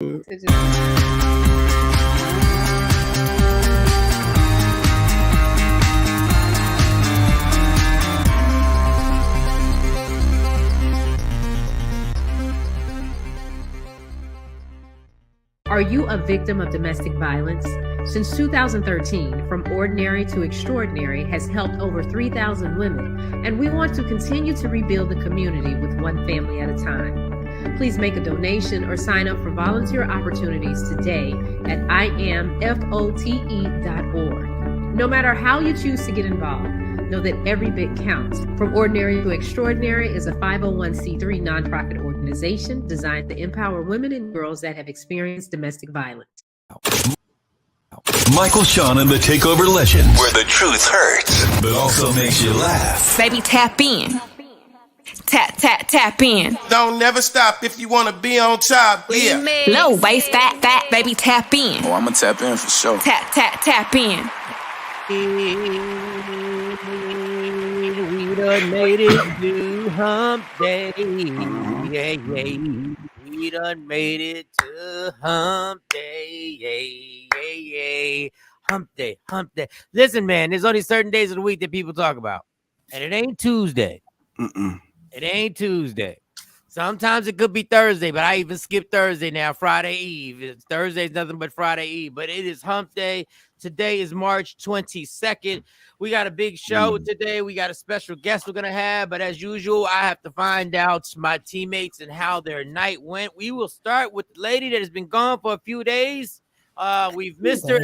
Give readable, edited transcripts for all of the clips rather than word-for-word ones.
Are you a victim of domestic violence? Since 2013, From Ordinary to Extraordinary has helped over 3,000 women, and we want to continue to rebuild the community with one family at a time. Please make a donation or sign up for volunteer opportunities today at IamFote.org. No matter how you choose to get involved, know that every bit counts. From Ordinary to Extraordinary is a 501c3 nonprofit organization designed to empower women and girls that have experienced domestic violence. Michael, Shawn, and the Takeover Legends, where the truth hurts, but also makes you laugh. Baby, tap in. Tap in. Don't never stop if you want to be on top. Yeah. Low waist, fat, baby, tap in. Oh, I'm going to tap in for sure. Tap in. We done made it to hump day. Yeah. We done made it to hump day. Yeah. Hump day. Listen, man, there's only certain days of the week that people talk about. And it ain't Tuesday. It ain't Tuesday. Sometimes it could be Thursday, but I even skip Thursday now, Friday Eve. Thursday's nothing but Friday Eve, but it is hump day. Today is March 22nd. We got a big show today. We got a special guest we're going to have, but as usual, I have to find out my teammates and how their night went. We will start with the lady that has been gone for a few days. We've missed her.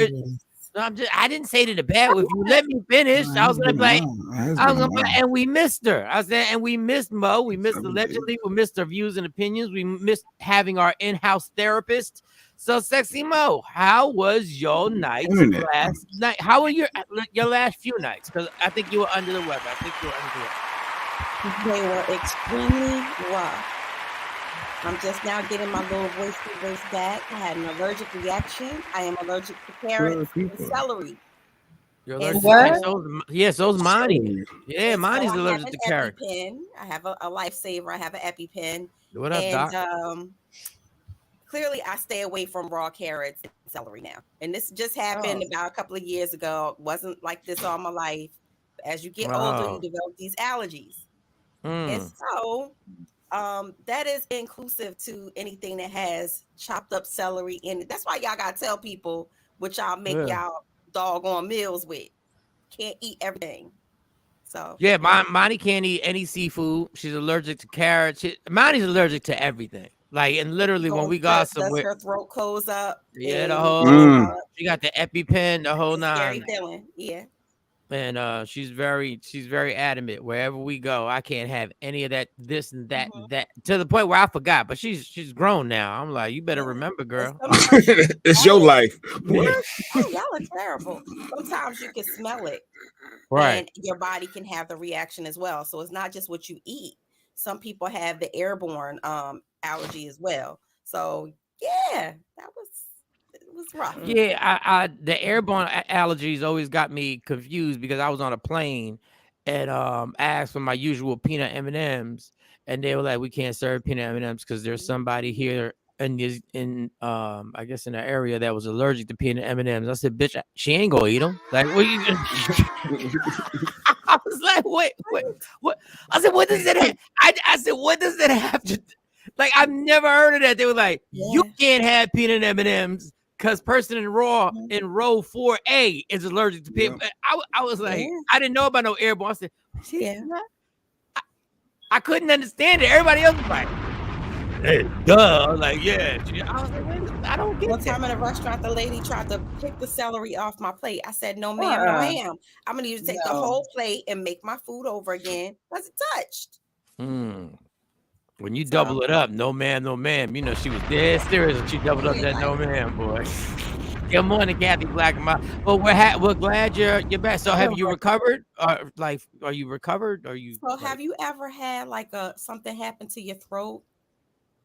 I didn't say it in a bad way. If you let me finish, I was gonna play. And we missed her. I said, and we missed Mo. We missed allegedly. We missed her views and opinions. We missed having our in-house therapist. So, Sexy Mo, how was your night last night? How were your last few nights? Because I think you were under the weather. They were extremely rough. I'm just now getting my little voice back. I had an allergic reaction. I am allergic to carrots and celery. You're allergic to yes, those Monty. Yeah, Monty's allergic to carrots. I have a lifesaver. I have an EpiPen. What up, Doc? Clearly, I stay away from raw carrots and celery now. And this just happened about a couple of years ago. It wasn't like this all my life. As you get older, you develop these allergies. And so that is inclusive to anything that has chopped up celery in it. That's why y'all gotta tell people what y'all make y'all doggone meals with. Can't eat everything. So yeah, Monty can't eat any seafood. She's allergic to carrots. Monty's allergic to everything. Like, and literally when we got somewhere, her throat close up. Yeah, the whole she got the EpiPen, the whole nine. Scary feeling. Yeah. And she's very adamant. Wherever we go, I can't have any of that, this and that, that, to the point where I forgot. But she's grown now. I'm like, you better remember, girl. It's your life. Y'all are terrible. Sometimes you can smell it, right? And your body can have the reaction as well. So it's not just what you eat. Some people have the airborne allergy as well. So yeah, it was rough. Yeah, I the airborne allergies always got me confused because I was on a plane and asked for my usual peanut M&Ms, and they were like, we can't serve peanut M&Ms because there's somebody here in I guess in the area that was allergic to peanut M&Ms. I said, bitch, she ain't gonna eat them. Like, what you I was like, wait, what? I said, what does it have? I said, what does it have to? Like, I've never heard of that. They were like, you can't have peanut M&Ms because person in row 4A is allergic to peanut. I was like, I didn't know about no airborne. I said, I couldn't understand it. Everybody else was like, hey, duh. Like, yeah. I was like, wait, I don't get it. One time in a restaurant, the lady tried to pick the celery off my plate. I said, no, ma'am, no, ma'am. I'm going to need to take the whole plate and make my food over again because it touched. When you double it up, no ma'am, you know, she was dead serious when she doubled up that no ma'am, boy. Good morning, Kathy Black. Well, we're glad you're back. So have you recovered? Are you recovered? So have you ever had like something happen to your throat?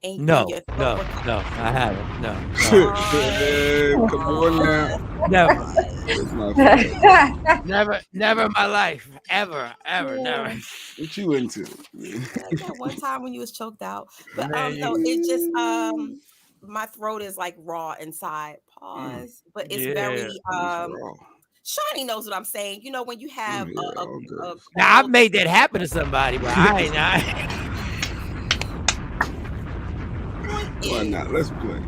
No, I haven't. No. Come on now. Never in my life. Ever, never. What you into? That one time when you was choked out. But no, it just my throat is like raw inside. Pause. But it's Yeah. very Shawnee knows what I'm saying. You know, when you have now I've made that happen to somebody, but I ain't. Why not? Let's play.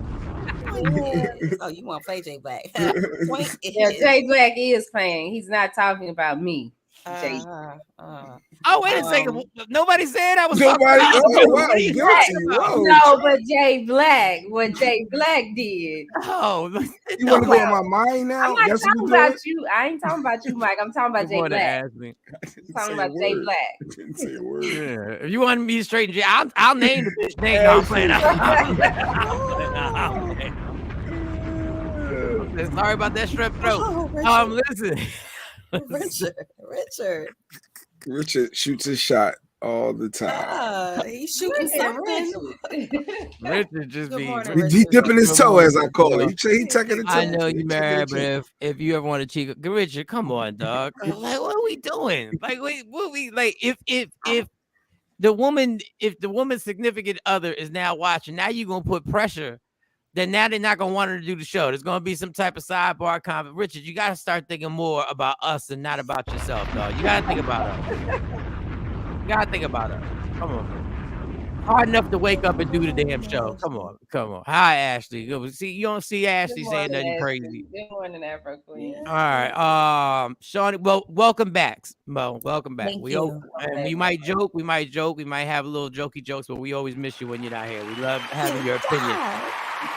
Oh, you want to play Jay Black? Yeah, Jay Black is playing. He's not talking about me. Oh, wait a second. Nobody said I was Nobody. No, but Jay Black. What Jay Black did. Oh, you want to go on my mind now? I'm not talking about you. I ain't talking about you, Mike. I'm talking about Jay Black. I'm talking about Jay Black. Didn't say a word. Yeah. If you want me to straighten Jay, I'll name the bitch name. No, I'm playing. Sorry about that strep throat. Listen. Richard shoots a shot all the time. He's shooting something. Richard just be he dipping his toe, as I call it. He taking the toe. I know you married, but if you ever want to cheat, Richard, come on, dog. Like, what are we doing? Like, wait, what we like? If the woman's significant other is now watching, now you're gonna put pressure. Then now they're not gonna want her to do the show. There's gonna be some type of sidebar comment. Richard, you gotta start thinking more about us and not about yourself, dog. You gotta think about her. You gotta think about her. Come on, man. Hard enough to wake up and do the damn show. Come on. Hi, Ashley. See, you don't see Ashley saying nothing crazy. Good morning, Afro Queen. All right, Shawn. Well, welcome back, Mo. Welcome back. Thank you. We might joke. We might have a little jokey jokes, but we always miss you when you're not here. We love having your opinion.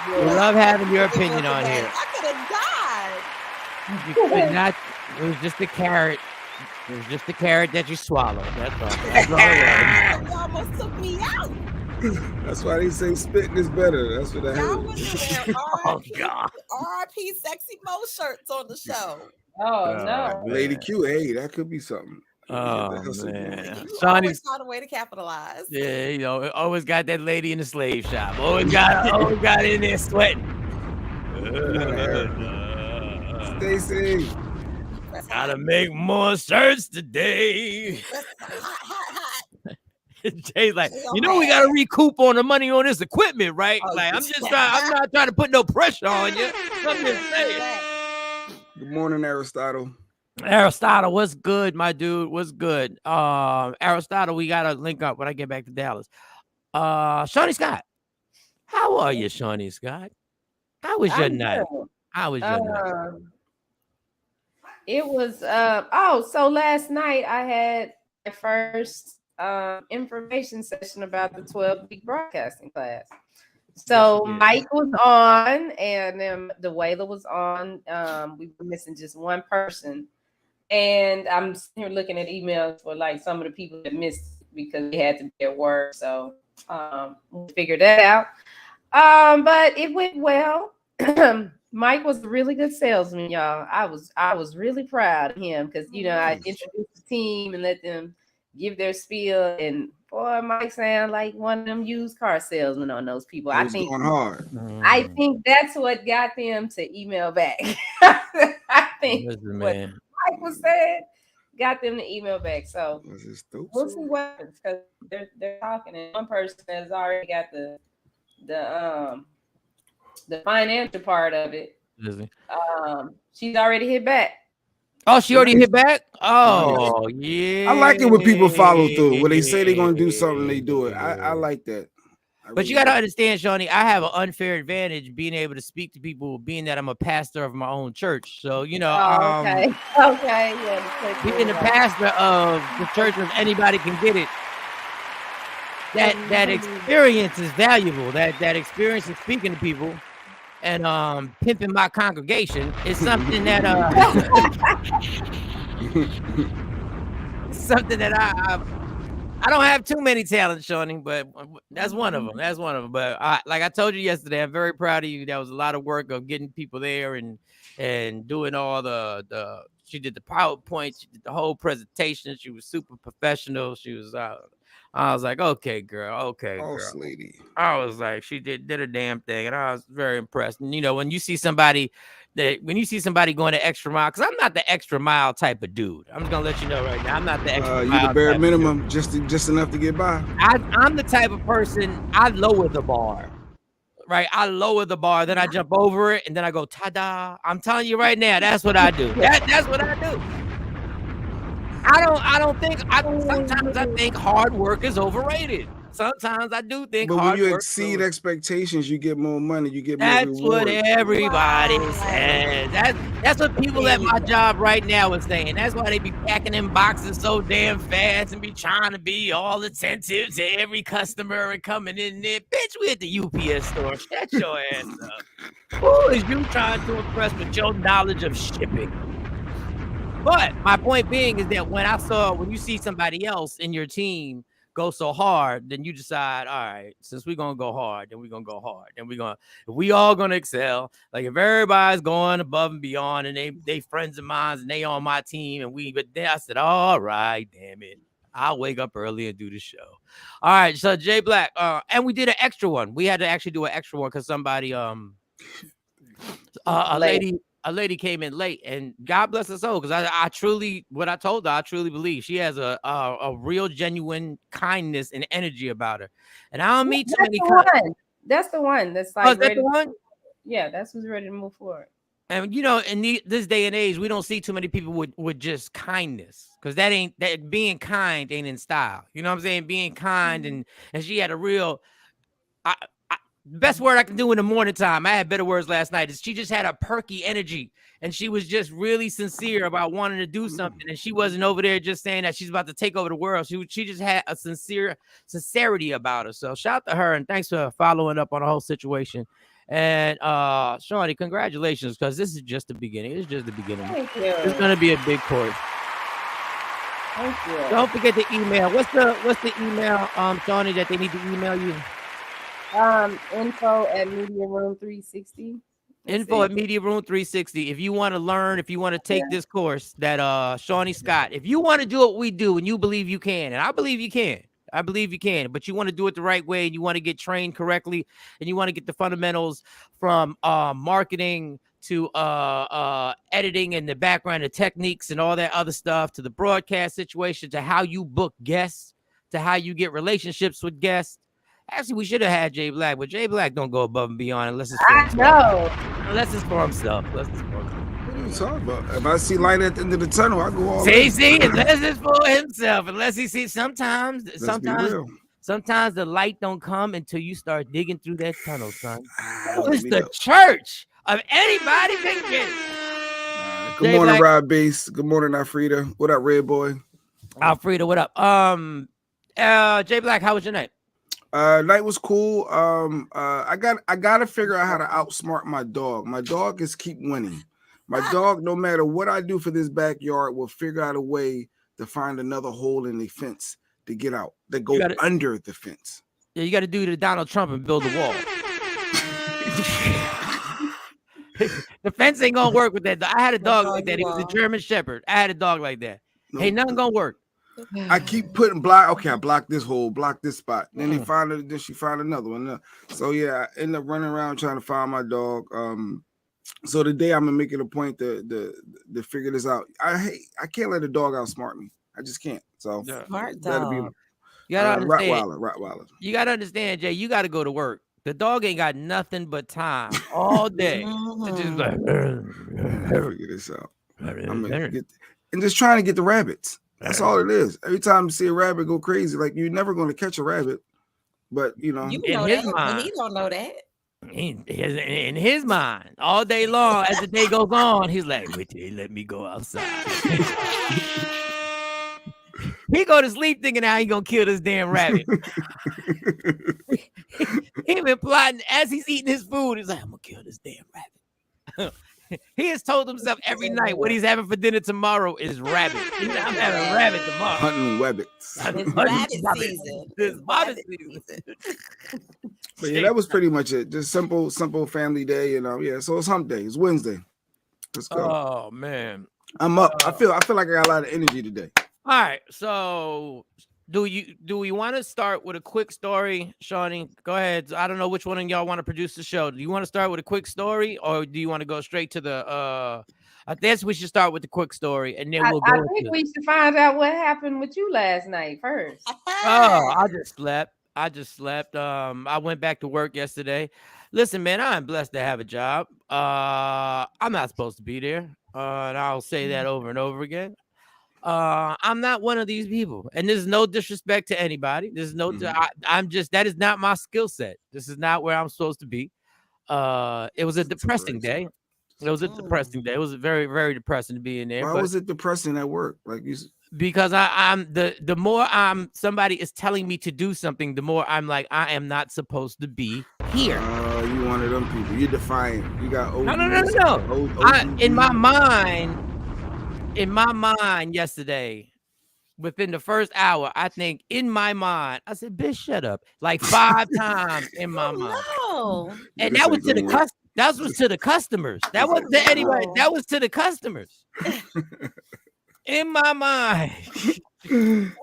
We love having your opinion on here. I could have died. You could not. It was just a carrot. It was just a carrot that you swallowed. That's all. That's all right. You almost took me out. That's why they say spitting is better. That's what I heard. Oh God. R.I.P. Sexy Mo shirts on the show. Oh no. Lady Q, hey, that could be something. Oh man, You Shawnee's found a way to capitalize. Yeah, you know, always got that lady in the slave shop. Always got in there sweating. Stacy, gotta make more shirts today. Jay's like, you know, we gotta recoup on the money on this equipment, right? Like, I'm not trying to put no pressure on you. I'm just saying. Good morning, Aristotle. Aristotle, what's good, my dude? What's good? Aristotle, we gotta link up when I get back to Dallas. Shawnee Scott, how are you, Shawnee Scott? How was your night? How was your night? It was so last night I had my first information session about the 12-week broadcasting class. So Mike was on, and then the Wayla was on. We were missing just one person. And I'm here looking at emails for like some of the people that missed because they had to be at work. So we figured that out. But it went well. Mike was a really good salesman, y'all. I was really proud of him because, you know, I introduced the team and let them give their spiel. And boy, Mike sound like one of them used car salesmen on those people. I think going hard. I think that's what got them to email back. I think Listen, what man. Mike was saying got them to email back. So we'll see what happens because they're talking, and one person has already got the financial part of it. She's already hit back. Oh, she already hit back? Oh, yeah. I like it when people follow through. When they say they're going to do something, they do it. I like that. But you got to understand, Shawnee, I have an unfair advantage being able to speak to people, being that I'm a pastor of my own church. So, you know, okay. Yeah, being the pastor of the church where anybody can get it, that experience is valuable. That experience of speaking to people and pimping my congregation is something that something that I don't have too many talents, Shawnee, but that's one of them. That's one of them. But like I told you yesterday, I'm very proud of you. That was a lot of work of getting people there and doing all the. She did the PowerPoint. She did the whole presentation. She was super professional. She was. I was like, okay, girl. Okay, girl. Lady. I was like, she did a damn thing, and I was very impressed. And you know, when you see somebody going the extra mile, because I'm not the extra mile type of dude. I'm just gonna let you know right now. I'm not the extra mile. You the bare minimum, just enough to get by. I'm the type of person I lower the bar. right? I lower the bar, then I jump over it, and then I go ta-da. I'm telling you right now, that's what I do. That's what I do. Sometimes I think hard work is overrated. Sometimes I do think But when hard you work exceed expectations, you get more money, you get more That's reward. what everybody says. That's what people at my job right now is saying. That's why they be packing them boxes so damn fast and be trying to be all attentive to every customer and coming in there. Bitch, we at the UPS store. Shut your ass up. Who is you trying to impress with your knowledge of shipping? But my point being is that when you see somebody else in your team go so hard, then you decide, all right, since we're gonna go hard, then we're gonna go hard. And we all gonna excel. Like if everybody's going above and beyond and they friends of mine and they on my team but then I said, all right, damn it. I'll wake up early and do the show. All right, so Jay Black, and we did an extra one. We had to actually do an extra one because somebody a lady came in late, and God bless her soul, because I truly, what I told her, I truly believe she has a real genuine kindness and energy about her. And I don't meet too many. That's the one. That's like, oh, is that the one? Yeah, that's who's ready to move forward. And in this day and age, we don't see too many people with just kindness, because that being kind ain't in style. You know what I'm saying? Being kind, and she had a real. Best word I can do in the morning time, I had better words last night, is she just had a perky energy, and she was just really sincere about wanting to do something, and she wasn't over there just saying that she's about to take over the world. She just had a sincerity about her. So shout out to her, and thanks for following up on the whole situation. And Shawny, congratulations, because this is just the beginning. It's just the beginning. Thank you. It's going to be a big course. Thank you. Don't forget the email. What's the email, Shawny, that they need to email you? Info at Media Room 360. Info at Media Room 360. If you want to learn, if you want to take this course that Shawnee Scott, if you want to do what we do and you believe you can, and I believe you can, but you want to do it the right way, and you want to get trained correctly, and you want to get the fundamentals from marketing to editing and the background, the techniques and all that other stuff, to the broadcast situation, to how you book guests, to how you get relationships with guests. Actually, we should have had Jay Black, but Jay Black don't go above and beyond unless it's for himself. Unless it's for himself. What are you talking about? If I see light at the end of the tunnel, I go all see, unless it's for himself. Unless he sees sometimes the light don't come until you start digging through that tunnel, son. It's the church of anybody big Good morning, Rob Bass. Good morning, Alfreda. What up, Red Boy? Alfreda, what up? Jay Black, how was your night? Night was cool. I gotta figure out how to outsmart my dog. My dog is keep winning. My dog, no matter what I do for this backyard, will figure out a way to find another hole in the fence to get out, that go under the fence. Yeah, you got to do the Donald Trump and build a wall. The fence ain't gonna work with that. I had a dog like that. He was a German Shepherd. I had a dog like that. No. Hey, nothing gonna work. I keep putting block. Okay, I block this hole, block this spot. Then then she found another one. So yeah, I end up running around trying to find my dog. So today I'm gonna make it a point to figure this out. I can't let a dog outsmart me. I just can't. So smart dog. You gotta understand. Rottweiler. You gotta understand, Jay. You gotta go to work. The dog ain't got nothing but time all day to just like figure this out. I'm gonna and just trying to get the rabbits. That's all it is. Every time you see a rabbit go crazy, like you're never going to catch a rabbit, but you know his mind, he don't know that. In his mind, all day long, as the day goes on, he's like, "Wait till they let me go outside." He go to sleep thinking how he gonna kill this damn rabbit. He been plotting as he's eating his food. He's like, "I'm gonna kill this damn rabbit." He has told himself every night what he's having for dinner tomorrow is rabbit. I'm having rabbit tomorrow. Hunting rabbits. It's rabbit season. It's rabbit season. But yeah, that was pretty much it. Just simple family day, yeah. So it's hump day. It's Wednesday. Let's go. Oh man, I'm up. I feel like I got a lot of energy today. All right, so do we want to start with a quick story, Shawnee? Go ahead. I don't know which one of y'all want to produce the show. Do you want to start with a quick story, or do you want to go straight to the? I guess we should start with the quick story, and then we'll go. I think we should find out what happened with you last night first. Oh, I just slept. I went back to work yesterday. Listen, man, I'm blessed to have a job. I'm not supposed to be there. And I'll say that over and over again. I'm not one of these people, and there's no disrespect to anybody. There's no, I'm just, that is not my skill set. This is not where I'm supposed to be. It was a depressing day. It was a depressing day. It was very, very depressing to be in there. Why was it depressing at work? Like you, because I'm the more somebody is telling me to do something, the more I'm like, I am not supposed to be here. You one of them people. You're defiant. You got no. In my mind yesterday, within the first hour, I think in my mind, I said, bitch, shut up. Like 5 times in my mind. No. And that was to the that was to the customers. That wasn't to anybody. That was to the customers. In my mind. And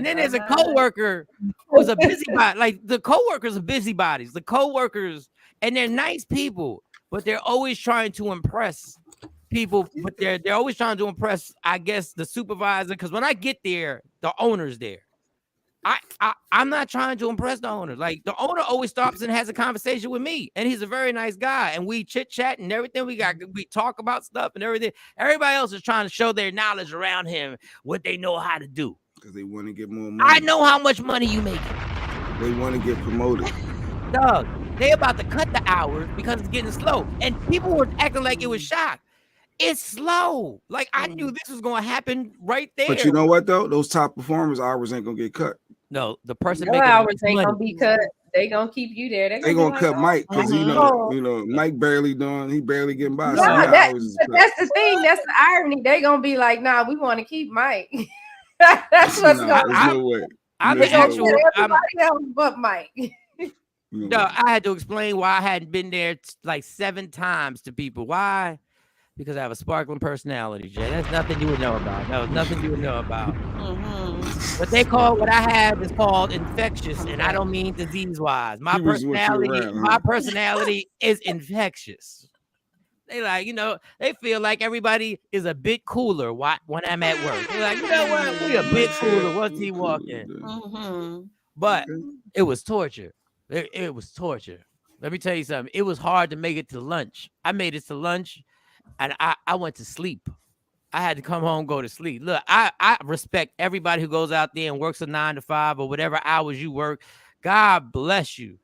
then there's a coworker who's a busybody. Like the coworkers are busybodies. The coworkers, and they're nice people, but they're always trying to impress people. But they're always trying to impress, I guess, the supervisor. Because when I get there, the owner's there. I'm not trying to impress the owner. Like the owner always stops and has a conversation with me, and he's a very nice guy, and we chit chat and everything. We talk about stuff and everything. Everybody else is trying to show their knowledge around him, what they know how to do, because they want to get more money. I know how much money you make. They want to get promoted. Dog, they about to cut the hours because it's getting slow, and people were acting like it was shocked. It's slow. Like I knew this was going to happen right there. But you know what though? Those top performers' hours ain't gonna get cut. No, the person making hours ain't gonna be cut. They gonna keep you there. They gonna cut Mike because you know Mike barely getting by. So that's the thing. That's the irony. They gonna be like, nah, we want to keep Mike. That's what's going on. No way. I'm everybody else but Mike. No, I had to explain why I hadn't been there like 7 times to people. Why? Because I have a sparkling personality, Jay. That's nothing you would know about. That was nothing you would know about. What I have is called infectious, and I don't mean disease-wise. My personality is infectious. They like, they feel like everybody is a bit cooler when I'm at work. They're like, you know what? We a bit cooler once he walk in. But it was torture. It was torture. Let me tell you something. It was hard to make it to lunch. I made it to lunch. And I went to sleep. I had to come home, go to sleep. Look, I respect everybody who goes out there and works a 9 to 5 or whatever hours you work. God bless you.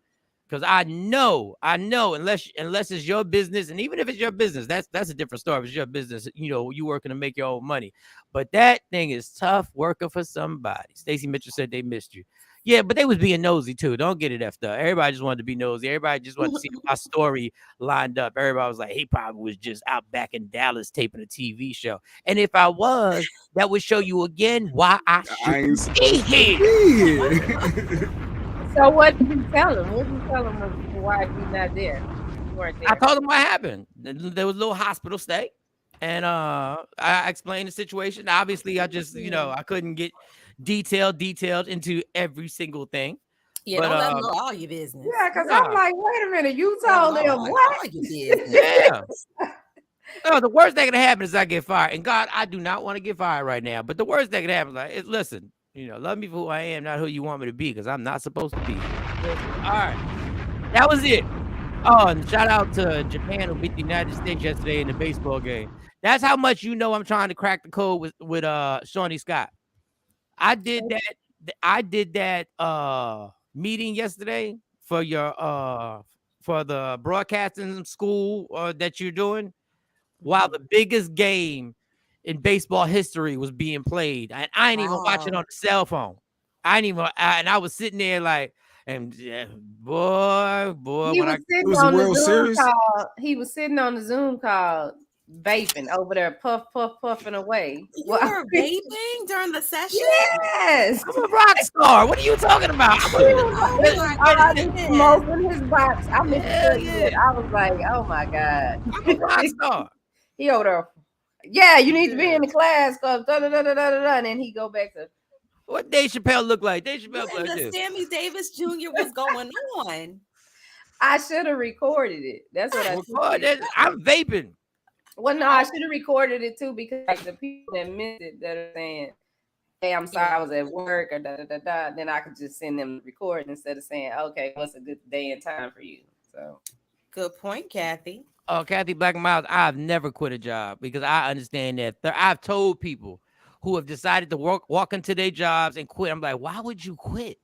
Because I know, unless it's your business, and even if it's your business, that's a different story. If it's your business, you working to make your own money. But that thing is tough working for somebody. Stacey Mitchell said they missed you. Yeah, but they was being nosy too. Don't get it effed up. Everybody just wanted to be nosy. Everybody just wanted to see my story lined up. Everybody was like, he probably was just out back in Dallas taping a TV show. And if I was, that would show you again why I should be here. So what did you tell him? What did you tell him why he's not there? I told him what happened. There was a little hospital stay. And I explained the situation. Obviously, I just, I couldn't get detailed into every single thing. Yeah, but, don't let them know all your business. Yeah, because I'm like, wait a minute, you told them what? All your business. Yeah. No, the worst that can happen is I get fired. And God, I do not want to get fired right now. But the worst that can happen is listen, love me for who I am, not who you want me to be, because I'm not supposed to be. All right. That was it. Oh, and shout out to Japan who beat the United States yesterday in the baseball game. That's how much I'm trying to crack the code with Shawnee Scott. I did that meeting yesterday for your for the broadcasting school that you're doing while the biggest game in baseball history was being played. And I ain't even watching on the cell phone. And I was sitting there like, and boy, he was sitting on the Zoom call. He was sitting on the Zoom call, vaping over there, puffing away. You were vaping during the session? Yes. I'm a rock star. What are you talking about? Smoking his box. I was like, oh my God. I'm a rock star. He over there. Yeah, you need to be in the class because and then he go back to. What Dave Chappelle look like? Dave Chappelle like this. Sammy Davis Jr. was going on. I should have recorded it. That's what I did. I'm vaping. Well, no, I should have recorded it too because like the people that missed it that are saying hey, I'm sorry, I was at work or then I could just send them the recording instead of saying, okay, what's a good day and time for you? So good point, Kathy. Oh, Kathy Black Miles, I've never quit a job because I understand that. I've told people who have decided to walk into their jobs and quit. I'm like, why would you quit?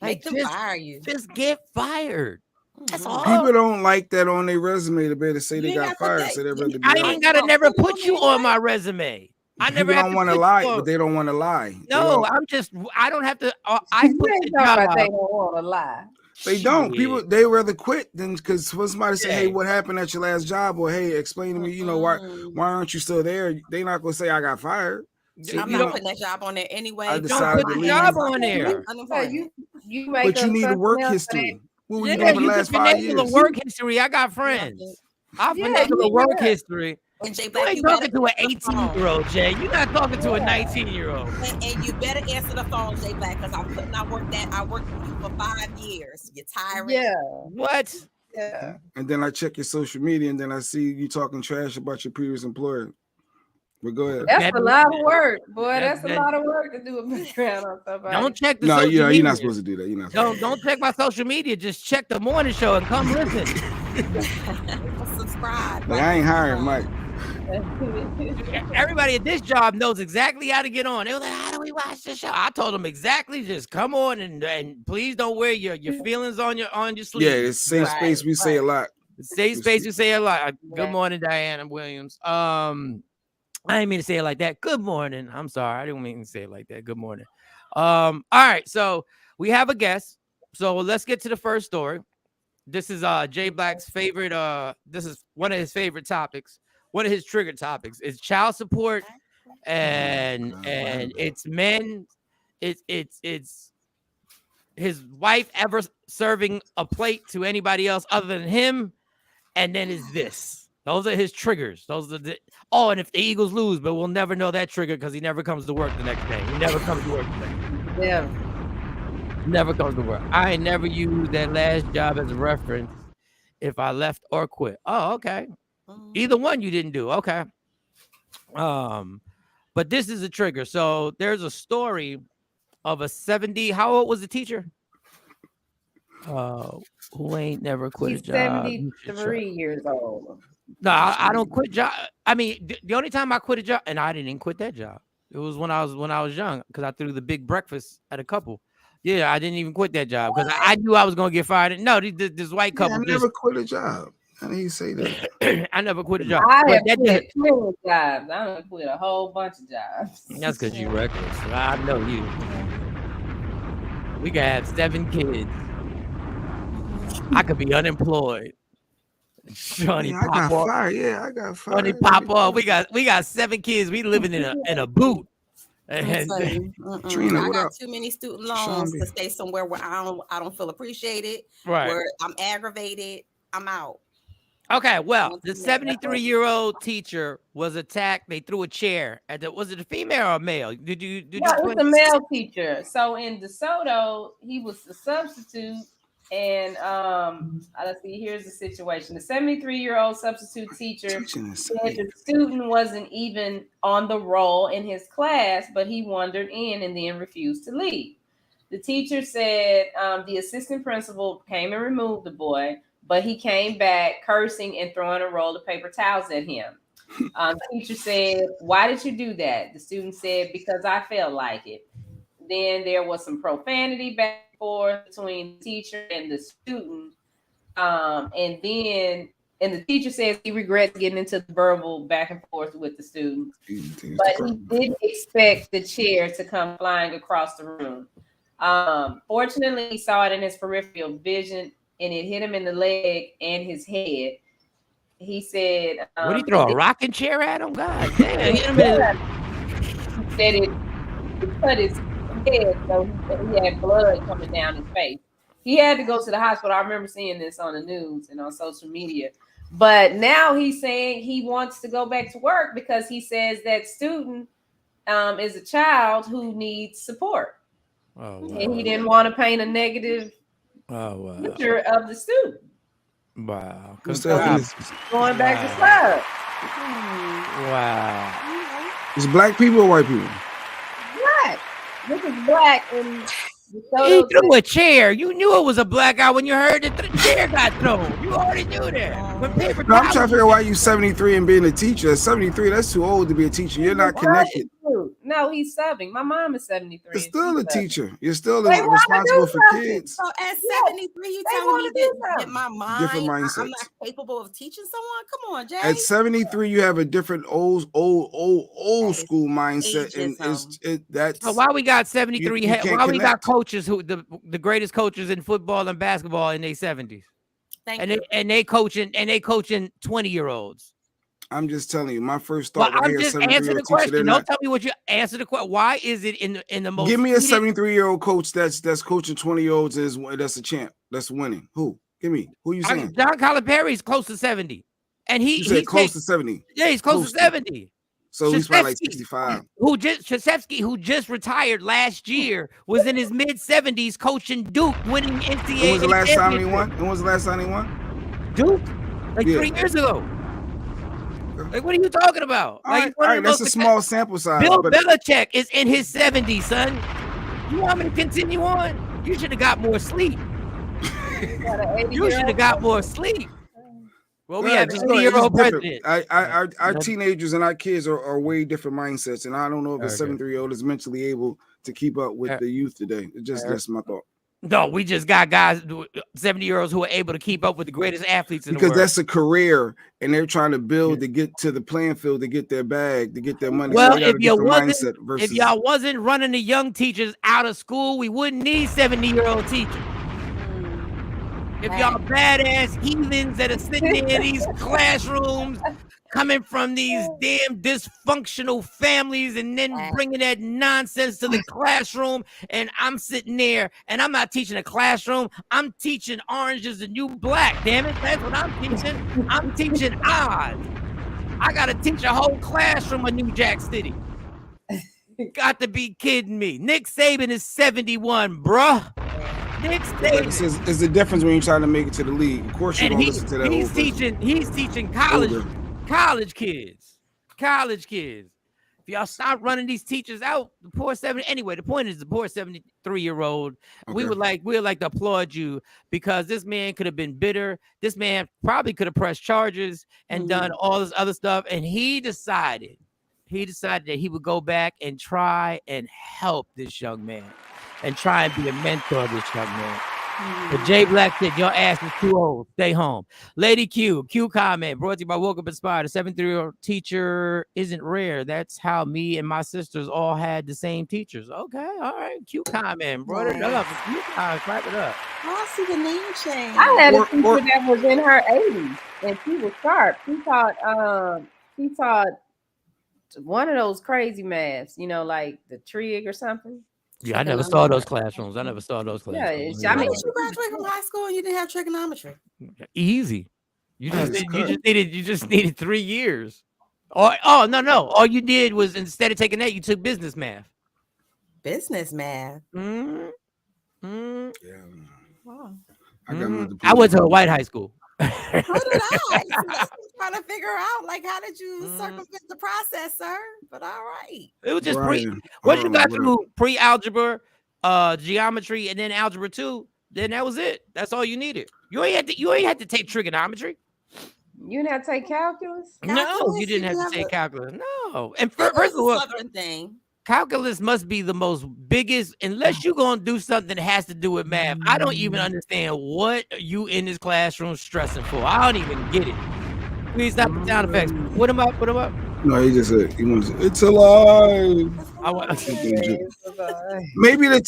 Make them fire you. Just get fired. That's all. People don't like that on their resume to be able to say they got fired. So they'd rather be I ain't gotta never put you on my resume. I never don't want to lie, but they don't want to lie. No, I don't have to. I quit the job. They don't want to lie. They don't. People, they rather quit than because somebody say, "Hey, what happened at your last job?" Or, "Hey, explain to me. You know why aren't you still there?" They not gonna say, "I got fired." So I'm not putting that job on there anyway. I decided to leave. Job on there. You make but you need a work history. What were you doing for the last 5 years? Work history. I got friends. I finagle work history. And Jay You Black, ain't talking to an 18-year-old, Jay. You're not talking to a 19-year-old. And you better answer the phone, Jay Black, because I worked with you for 5 years. You're tired. Yeah. What? Yeah. And then I check your social media, and then I see you talking trash about your previous employer. But go ahead. That's a lot of work, boy. That's a lot of work to do a background on somebody. Don't check the no, social media. You're not supposed to do that. You're not. Don't check my social media. Just check the morning show and come listen. Subscribe. Like, I ain't hiring Mike. Everybody at this job knows exactly how to get on. They were like, "How do we watch the show?" I told them exactly. Just come on and please don't wear your feelings on your sleeve. Yeah, it's the same space we say a lot. The same space we say a lot. Good morning, Diana Williams. I didn't mean to say it like that. Good morning. I'm sorry. I didn't mean to say it like that. Good morning. All right. So we have a guest. So let's get to the first story. This is Jay Black's favorite. This is one of his favorite topics. One of his trigger topics is child support, and it's men. It's his wife ever serving a plate to anybody else other than him, and then is this. Those are his triggers. Those are and if the Eagles lose, but we'll never know that trigger because he never comes to work the next day. He never comes to work the next day. Yeah. Never comes to work. I ain't never used that last job as a reference if I left or quit. Oh, okay. Either one you didn't do. Okay. But this is a trigger. So there's a story of a 70. How old was the teacher? Who ain't never quit a job. 73 years old. No, I don't quit job. I mean, the only time I quit a job, and I didn't quit that job. It was when I was young because I threw the big breakfast at a couple. Yeah, I didn't even quit that job because I knew I was gonna get fired. No, this white couple. I never quit a job. How do you say that? I never quit a job. I have quit 20 jobs. I don't quit a whole bunch of jobs. That's because you reckless. I know you. We can have 7 kids. I could be unemployed. Shawnee I got fired. Yeah, I got fired. Shawnee pop off. We got 7 kids. We living in a boot. And Trina, I got too many student loans to stay somewhere where I don't feel appreciated. Right. Where I'm aggravated. I'm out. Okay, well, the 73-year-old teacher was attacked. They threw a chair at was it a female or a male? Did you it was a male teacher. So in DeSoto, he was a substitute. And let's see, here's the situation. The 73-year-old substitute teacher said the student wasn't even on the roll in his class, but he wandered in and then refused to leave. The teacher said the assistant principal came and removed the boy, but he came back cursing and throwing a roll of paper towels at him. The teacher said, "Why did you do that?" The student said, "Because I felt like it." Then there was some profanity back and forth between the teacher and the student. And the teacher says he regrets getting into the verbal back and forth with the student. But he didn't expect the chair to come flying across the room. Fortunately, he saw it in his peripheral vision, and it hit him in the leg and his head. He said, "What did he throw a rocking chair at him?" God damn! He said it cut his head, so he had blood coming down his face. He had to go to the hospital. I remember seeing this on the news and on social media. But now he's saying he wants to go back to work because he says that student is a child who needs support. Oh, wow. And he didn't want to paint a negative picture of the student. Wow. Going back to club. Wow. Is black people or white people? This is black and He DeSoto. threw a chair. You knew it was a black guy when you heard that the chair got thrown. You already knew that. When paper No, I'm towels- trying to figure out why you 73 and being a teacher. At 73, that's too old to be a teacher. You're not connected. No, he's subbing. My mom is 73. You're still a teacher. You're still They wanna responsible do for something. kids. So at 73, you telling wanna me do that something. my mind, Different I'm mindsets. not capable of teaching someone? Come on, Jay. At 73, you have a different old school mindset, and that's So why we got 73? you can't Why we got connect. coaches who the greatest coaches in football and basketball in their 70s? Thank you. And they coaching 20-year-olds. I'm just telling you, my first Well, thought when I I'm hear just 73-year-old answering the teacher, question. they're Don't not. tell me what you answer the question. Why is it in the most? Give me a heated- 73-year-old coach that's coaching 20-year-olds that's a champ, that's winning. Who? Give me. Who you saying? John Calipari's close to 70, and You said close to 70. Yeah, he's close to 70. So he's probably like Krzyzewski, 65. Krzyzewski, who just retired last year, was in his mid-70s coaching Duke, winning NCAA. When was the last time he championship. won? When was the last time he won? Duke, like Yeah. 3 years ago. Like, what are you talking about? All Like, right, one all of right, the that's a most small sample size. Bill but Belichick is in his 70s, son. You want me to continue on? You should have got more sleep. You should have got more sleep. Well, we yeah, have just a know it's 80-year-old different. president. Our teenagers and our kids are way different mindsets, and I don't know if a Okay. 73-year-old is mentally able to keep up with the youth today. That's my thought. No, we just got guys, 70-year-olds who are able to keep up with the greatest athletes in the Because world. that's a career, and they're trying to build to get to the playing field, to get their bag, to get their money. Well, so they got a if you different wasn't, mindset versus if y'all wasn't running the young teachers out of school, we wouldn't need 70-year-old teachers. If y'all badass heathens that are sitting in these classrooms, coming from these damn dysfunctional families, and then bringing that nonsense to the classroom, and I'm sitting there, and I'm not teaching a classroom. I'm teaching orange is the new black. Damn it, that's what I'm teaching. I'm teaching odds. I gotta teach a whole classroom of New Jack City. Got to be kidding me. Nick Saban is 71, bruh. Nick Saban. It's the difference when you're trying to make it to the league. Of course, you don't listen to that. He's teaching college kids. If y'all stop running these teachers out, the poor 70. Anyway, the point is the poor 73-year-old. We would like to applaud you, because this man could have been bitter. This man probably could have pressed charges and done all this other stuff, and he decided that he would go back and try and help this young man and try and be a mentor to this young man. But Jay Black said, your ass is too old. Stay home. Lady Q comment brought to you by Woke Up Inspired. A 73-year-old teacher isn't rare. That's how me and my sisters all had the same teachers. Okay, all right. Q comment brought it up. Q comment, clap it up. I see the name change. I had a teacher that was in her 80s, and she was sharp. She taught one of those crazy maths, like the trig or something. Yeah, I never saw those classrooms. Yeah, I mean, How did you graduate from high school and you didn't have trigonometry? Easy. You just needed 3 years. Oh no. All you did was, instead of taking that, you took business math. Business math. Yeah. Wow. I went to a white high school. So did I. I'm trying to figure out, how did you circumvent the process, sir? But all right. It was just once you got through pre-algebra, geometry, and then algebra 2, then that was it. That's all you needed. You ain't had to take trigonometry. You didn't have to take calculus? No, you didn't have to take calculus. No. And first of all, thing. Calculus must be the most biggest, unless you're going to do something that has to do with math. I don't even understand what you in this classroom stressing for. I don't even get it. Please stop the sound effects. Put them up. No, he just said it's alive. Maybe the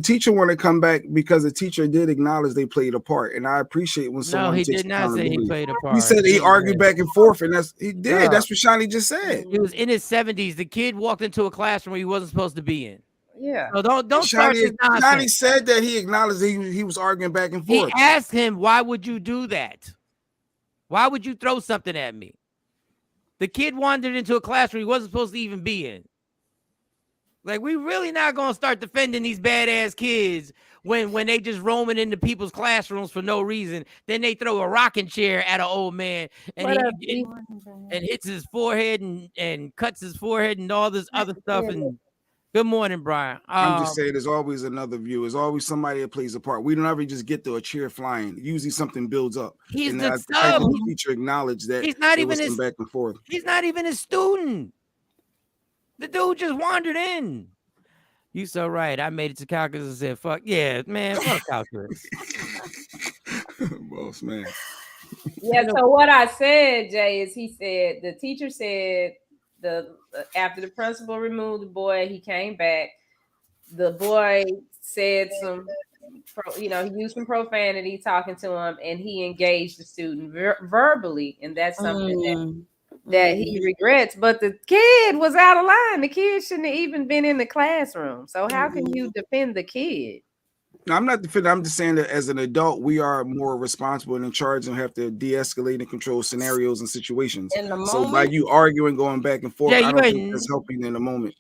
teacher want to come back, because the teacher did acknowledge they played a part, and I appreciate when someone. No, he did not say he played a part. He said he argued back and forth, and he did. Yeah. That's what Shawnee just said. He was in his 70s. The kid walked into a classroom where he wasn't supposed to be in. Yeah. So don't start this nonsense. Shawnee said that he acknowledged he was arguing back and forth. He asked him, "Why would you do that? Why would you throw something at me?" The kid wandered into a classroom he wasn't supposed to even be in. We really not gonna start defending these badass kids when they just roaming into people's classrooms for no reason. Then they throw a rocking chair at an old man and hits his forehead and cuts his forehead and all this other stuff. And Good morning, Brian. I'm just saying, there's always another view. There's always somebody that plays a part. We don't ever just get to a chair flying. Usually something builds up. He's and the the fact sub. that the teacher acknowledged that He's not there even was his some back and forth. He's not even a student. The dude just wandered in. You so right. I made it to calculus and said, "Fuck yeah, man, fuck calculus." Boss man. Yeah. So what I said, Jay, is he said the teacher said after the principal removed the boy, he came back. The boy said he used some profanity talking to him, and he engaged the student verbally, and that's something that he regrets. But the kid was out of line. The kid shouldn't have even been in the classroom. So how can you defend the kid? No, I'm not defending. I'm just saying that as an adult, we are more responsible and in charge and have to de-escalate and control scenarios and situations. So by you arguing, going back and forth, I don't think that's helping in the moment.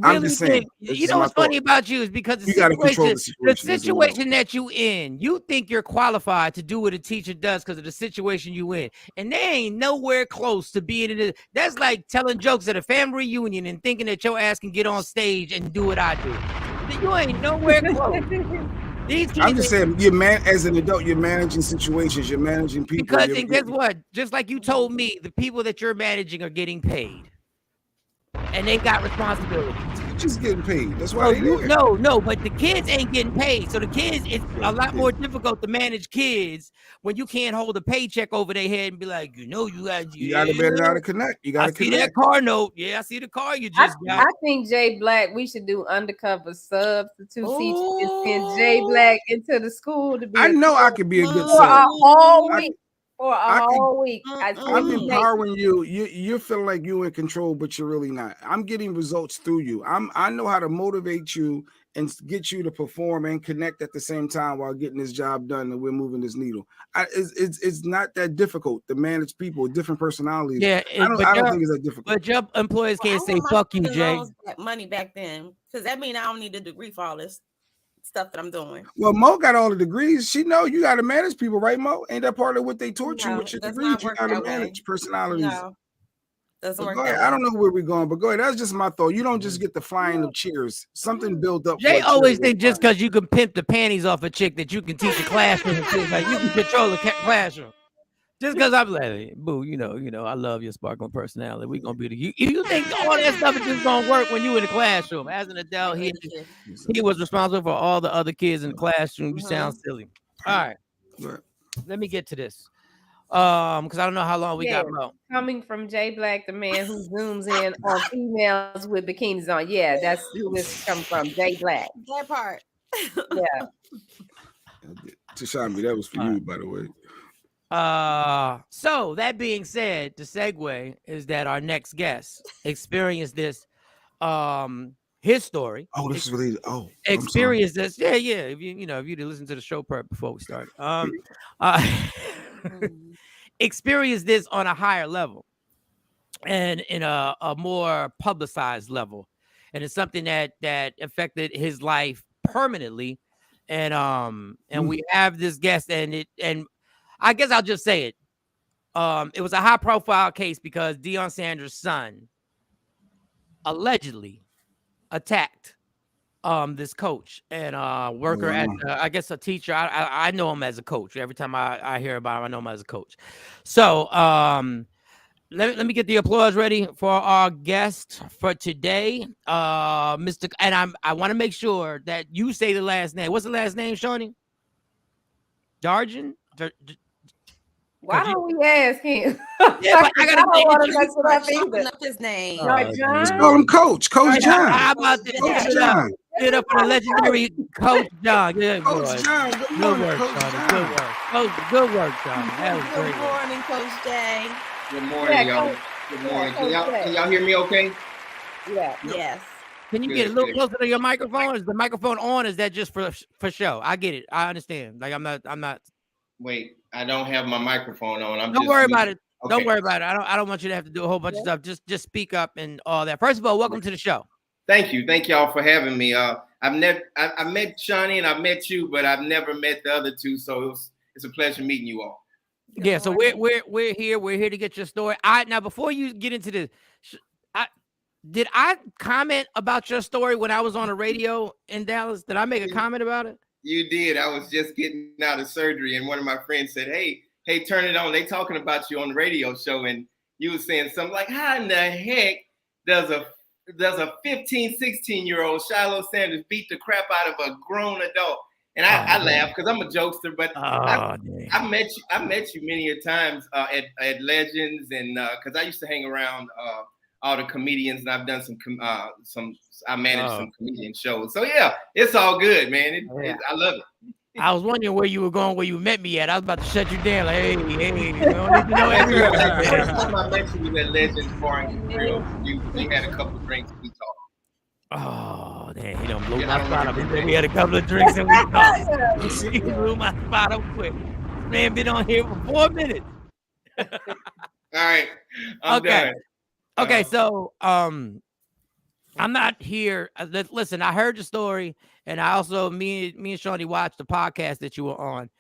I'm just saying. You know what's funny about you is because you got to control the situation. The situation that you in, you think you're qualified to do what a teacher does because of the situation you in, and they ain't nowhere close to being in it. That's like telling jokes at a family reunion and thinking that your ass can get on stage and do what I do. You ain't nowhere close. I'm just saying, as an adult, you're managing situations, you're managing people. Because and guess what? Just like you told me, the people that you're managing are getting paid, and they got responsibility. Teachers getting paid. That's why. No, but the kids ain't getting paid. So the kids, it's a lot more difficult to manage kids when you can't hold a paycheck over their head and be like, you got to better how to connect. You got to connect. See that car note? Yeah, I see the car you just got. I think Jay Black, we should do undercover substitute teachers and send Jay Black into the school to be. I know I could be a good sub for a whole week. I'm empowering you. You're feeling like you're in control, but you're really not. I'm getting results through you. I know how to motivate you and get you to perform and connect at the same time while getting this job done, and we're moving this needle. It's not that difficult to manage people with different personalities. Yeah, I don't think it's that difficult. But your employers can't say fuck you, Jay. Money back then, because that means I don't need a degree for all this stuff that I'm doing. Well, Mo got all the degrees. She know you got to manage people, right, Mo? Ain't that part of what they taught you with your degrees? You got to manage personalities. No, doesn't work. I don't know where we're going, but go ahead. That's just my thought. You don't just get the flying of cheers. Something built up. Jay always think just because you can pimp the panties off a chick that you can teach a classroom. Like you can control the classroom. Just because I'm like, boo, you know, I love your sparkling personality. We're gonna be the you think all that stuff is just gonna work when you in the classroom. As an adult, he was responsible for all the other kids in the classroom. You sound silly. All right. Let me get to this. Because I don't know how long we got left. Coming from Jay Black, the man who zooms in on females with bikinis on. Yeah, that's who this comes from. Jay Black. That part. Yeah. Tashami, that was for you, by the way. So that being said, the segue is that our next guest experienced this, his story. Oh, this is really, experienced this. Yeah. If you listen to the show prep before we start, experienced this on a higher level and in a more publicized level. And it's something that affected his life permanently. And we have this guest and I guess I'll just say it. It was a high profile case because Deion Sanders' son allegedly attacked this coach and worker at I guess a teacher. I know him as a coach. Every time I hear about him, I know him as a coach. So let me get the applause ready for our guest for today. Mr. And I want to make sure that you say the last name. What's the last name, Shawnee? DarJean? Why don't we ask him? Yeah, but I don't want to mess it up his name. Let's call him Coach John. How about this? Coach John. Get up for the legendary Coach John. Good Coach John. Good work, Shawnee. Good work. Good work, Shawnee. That was great. Good morning, Coach Jay. Good morning, y'all. Good morning. Can y'all hear me okay? Yeah. Yes. Can you get a little closer to your microphone? Is the microphone on? Is that just for show? I get it. I understand. Like I'm not. Wait, I don't have my microphone on. Don't worry about it. Okay. Don't worry about it. I don't want you to have to do a whole bunch of stuff. Just speak up and all that. First of all, welcome to the show. Thank you. Thank y'all for having me. I met Shawnee and I met you, but I've never met the other two. So it's a pleasure meeting you all. Yeah, so we're here. We're here to get your story. Now before you get into this, Did I comment about your story when I was on the radio in Dallas? Did I make a comment about it? You did. I was just getting out of surgery, and one of my friends said, hey, turn it on. They talking about you on the radio show, and you was saying something like, how in the heck does a 15, 16-year-old Shilo Sanders beat the crap out of a grown adult? And I laughed because I'm a jokester, but I met you many a times at Legends, and because I used to hang around all the comedians, and I've done I managed some comedian shows. So yeah, it's all good, man. I love it. I was wondering where you were going, where you met me at. I was about to shut you down. Like, hey, we don't need to know everything. The first time I met you was at Legends Bar and Grill. We had a couple of drinks and we talked. Oh, damn, he done blew my spot up. We had a couple of drinks and we talked. He blew my spot up quick. Man, been on here for 4 minutes. All right. I'm done. Okay, so I'm not here. Listen, I heard your story, and I also me and Shawnee watched the podcast that you were on.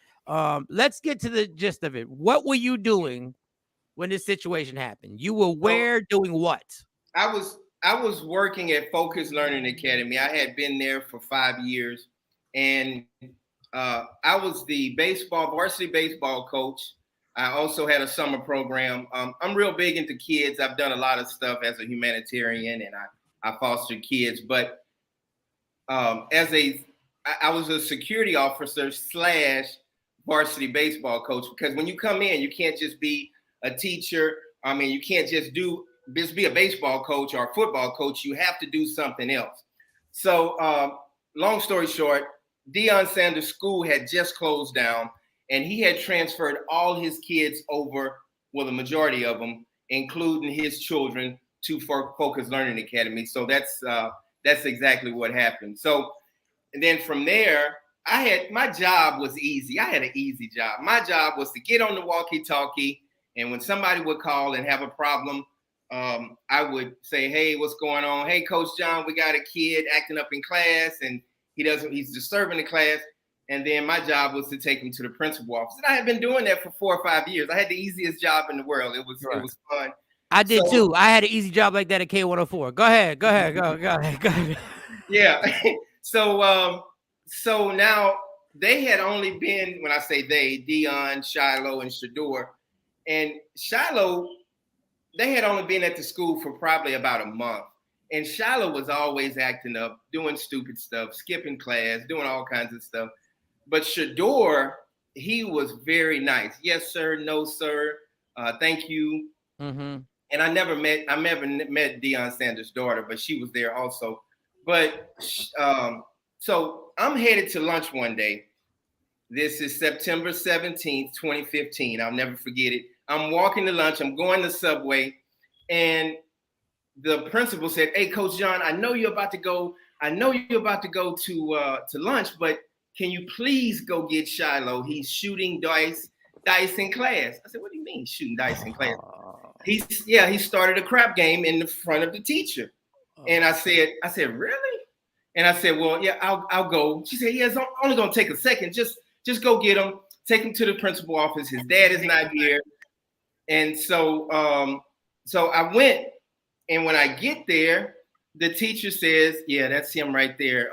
Let's get to the gist of it. What were you doing when this situation happened? You were where, doing what? I was working at Focus Learning Academy. I had been there for 5 years, and I was the varsity baseball coach. I also had a summer program. I'm real big into kids. I've done a lot of stuff as a humanitarian, and I foster kids. But I was a security officer / varsity baseball coach, because when you come in, you can't just be a teacher. I mean, you can't just be a baseball coach or a football coach. You have to do something else. So long story short, Deion Sanders' school had just closed down, and he had transferred all his kids over, well, the majority of them, including his children, to Focus Learning Academy. So that's exactly what happened. So, and then from there, my job was easy. I had an easy job. My job was to get on the walkie-talkie, and when somebody would call and have a problem, I would say, hey, what's going on? Hey, Coach John, we got a kid acting up in class, and he's disturbing the class. And then my job was to take him to the principal office. And I had been doing that for 4 or 5 years. I had the easiest job in the world. It was fun. I did too. I had an easy job like that at K104. Go ahead. Yeah. So now they had only been, when I say they, Deion, Shilo, and Shador. And Shilo, they had only been at the school for probably about a month. And Shilo was always acting up, doing stupid stuff, skipping class, doing all kinds of stuff. But Shador, he was very nice. Yes, sir. No, sir. Thank you. Mm-hmm. And I never met Deion Sanders' daughter, but she was there also. But so I'm headed to lunch one day. This is September 17th, 2015. I'll never forget it. I'm walking to lunch. I'm going to Subway, and the principal said, "Hey, Coach John, I know you're about to go to lunch, but can you please go get Shilo? He's shooting dice in class." I said, "What do you mean shooting dice in class?" He started a crap game in the front of the teacher. And I said, "Really?" And I said, "Well, yeah, I'll go." She said, "Yeah, it's only gonna take a second. Just go get him, take him to the principal office. His dad is not here." And so I went, and when I get there, the teacher says, "Yeah, that's him right there.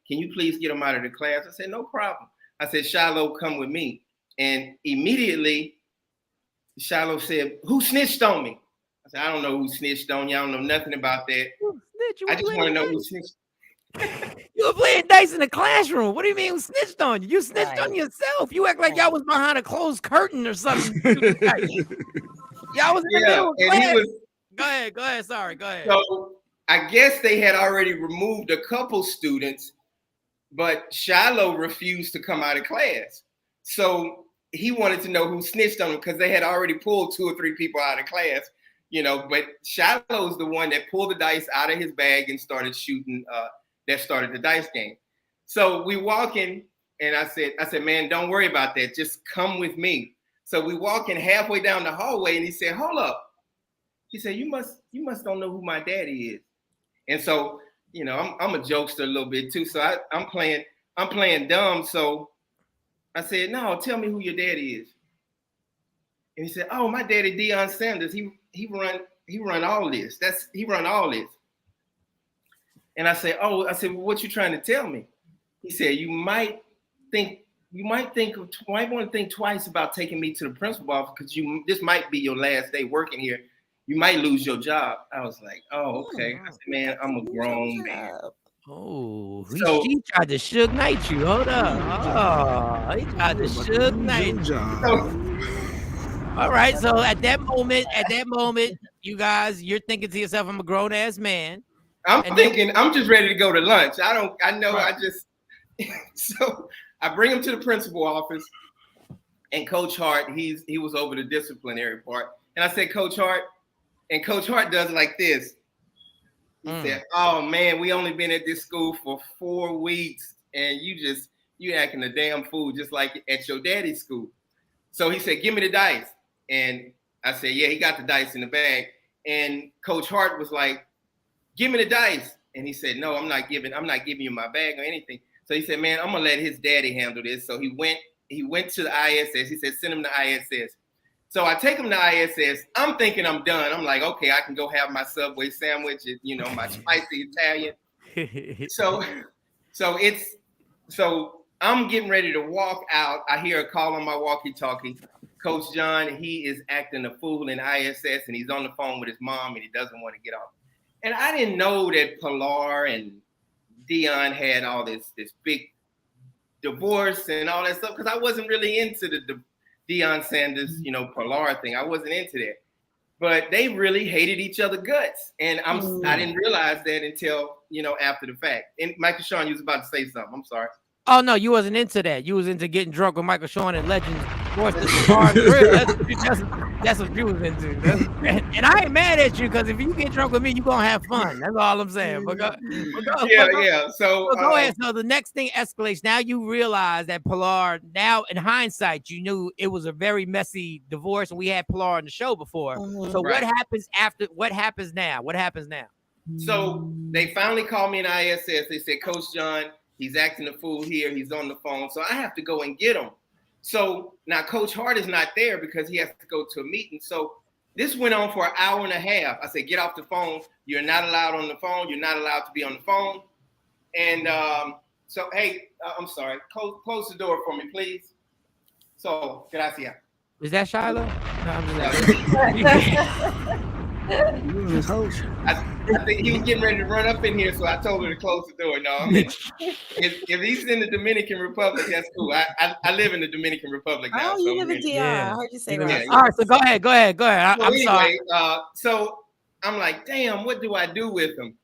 Can you please get him out of the class?" I said, "No problem." I said, "Shilo, come with me." And immediately, Shilo said, "Who snitched on me?" I said, "I don't know who snitched on you. I don't know nothing about that. I just want to know who snitched." You were playing dice in the classroom. What do you mean who snitched on you? You snitched on yourself. You act like y'all was behind a closed curtain or something. Y'all was in the middle of class. Go ahead. Sorry, go ahead. So I guess they had already removed a couple students, but Shilo refused to come out of class. So he wanted to know who snitched on him because they had already pulled 2 or 3 people out of class, but Shilo's the one that pulled the dice out of his bag and started shooting, that started the dice game. So we walk in, and I said, "Man, don't worry about that. Just come with me." So we walk in halfway down the hallway, and he said, "Hold up." He said, you must don't know who my daddy is." And so, I'm a jokester a little bit too. So I'm playing dumb. So I said, "No, tell me who your daddy is." And he said, "Oh, my daddy, Deion Sanders. He run all this. He run all this." And I said, well, what you trying to tell me? He said, you might want to think twice about taking me to the principal office because this might be your last day working here. You might lose your job. I was like, oh, okay. I said, man, I'm a grown man. Oh, he tried to Suge Knight you. Hold up. Oh, he tried to Suge Knight you. All right. So at that moment, you guys, you're thinking to yourself, I'm a grown ass man. I'm just ready to go to lunch. So I bring him to the principal office, and Coach Hart, he was over the disciplinary part. And I said, Coach Hart, and Coach Hart does like this. He said, oh man, we only been at this school for 4 weeks, and you acting a damn fool just like at your daddy's school. So he said, give me the dice. And I said, yeah, he got the dice in the bag. And Coach Hart was like, give me the dice. And he said, no, I'm not giving you my bag or anything. So he said, man, I'm gonna let his daddy handle this. So he went to the ISS. He said, send him to ISS. So I take him to ISS. I'm thinking I'm done. I'm like, okay, I can go have my Subway sandwich, my spicy Italian. So I'm getting ready to walk out. I hear a call on my walkie-talkie. Coach John, he is acting a fool in ISS, and he's on the phone with his mom, and he doesn't want to get off. And I didn't know that Pilar and Deion had all this big divorce and all that stuff because I wasn't really into the Deion Sanders, Pilar thing. I wasn't into that. But they really hated each other guts. And I didn't realize that until, after the fact. And Michael Shawn, you was about to say something. I'm sorry. Oh, no, you wasn't into that. You was into getting drunk with Michael Shawn and Legends. That's what you was into. And I ain't mad at you because if you get drunk with me, you're going to have fun. That's all I'm saying. But go So go ahead. So the next thing escalates. Now you realize that Pilar, now in hindsight, you knew it was a very messy divorce. And we had Pilar on the show before. So right. What happens now? So they finally called me in ISS. They said, Coach John, he's acting a fool here. He's on the phone. So I have to go and get him. So now Coach Hart is not there because he has to go to a meeting. So this went on for an hour and a half. I said, get off the phone. You're not allowed on the phone. You're not allowed to be on the phone. And so, hey, I'm sorry. Close the door for me, please. So, gracias. Is that Shilo? I think he was getting ready to run up in here, so I told her to close the door. No, if he's in the Dominican Republic, that's cool. I live in the Dominican Republic now. Oh, you live in DR. I heard you say that. Yeah. All right, so go ahead. I'm sorry. So I'm like, damn, what do I do with him?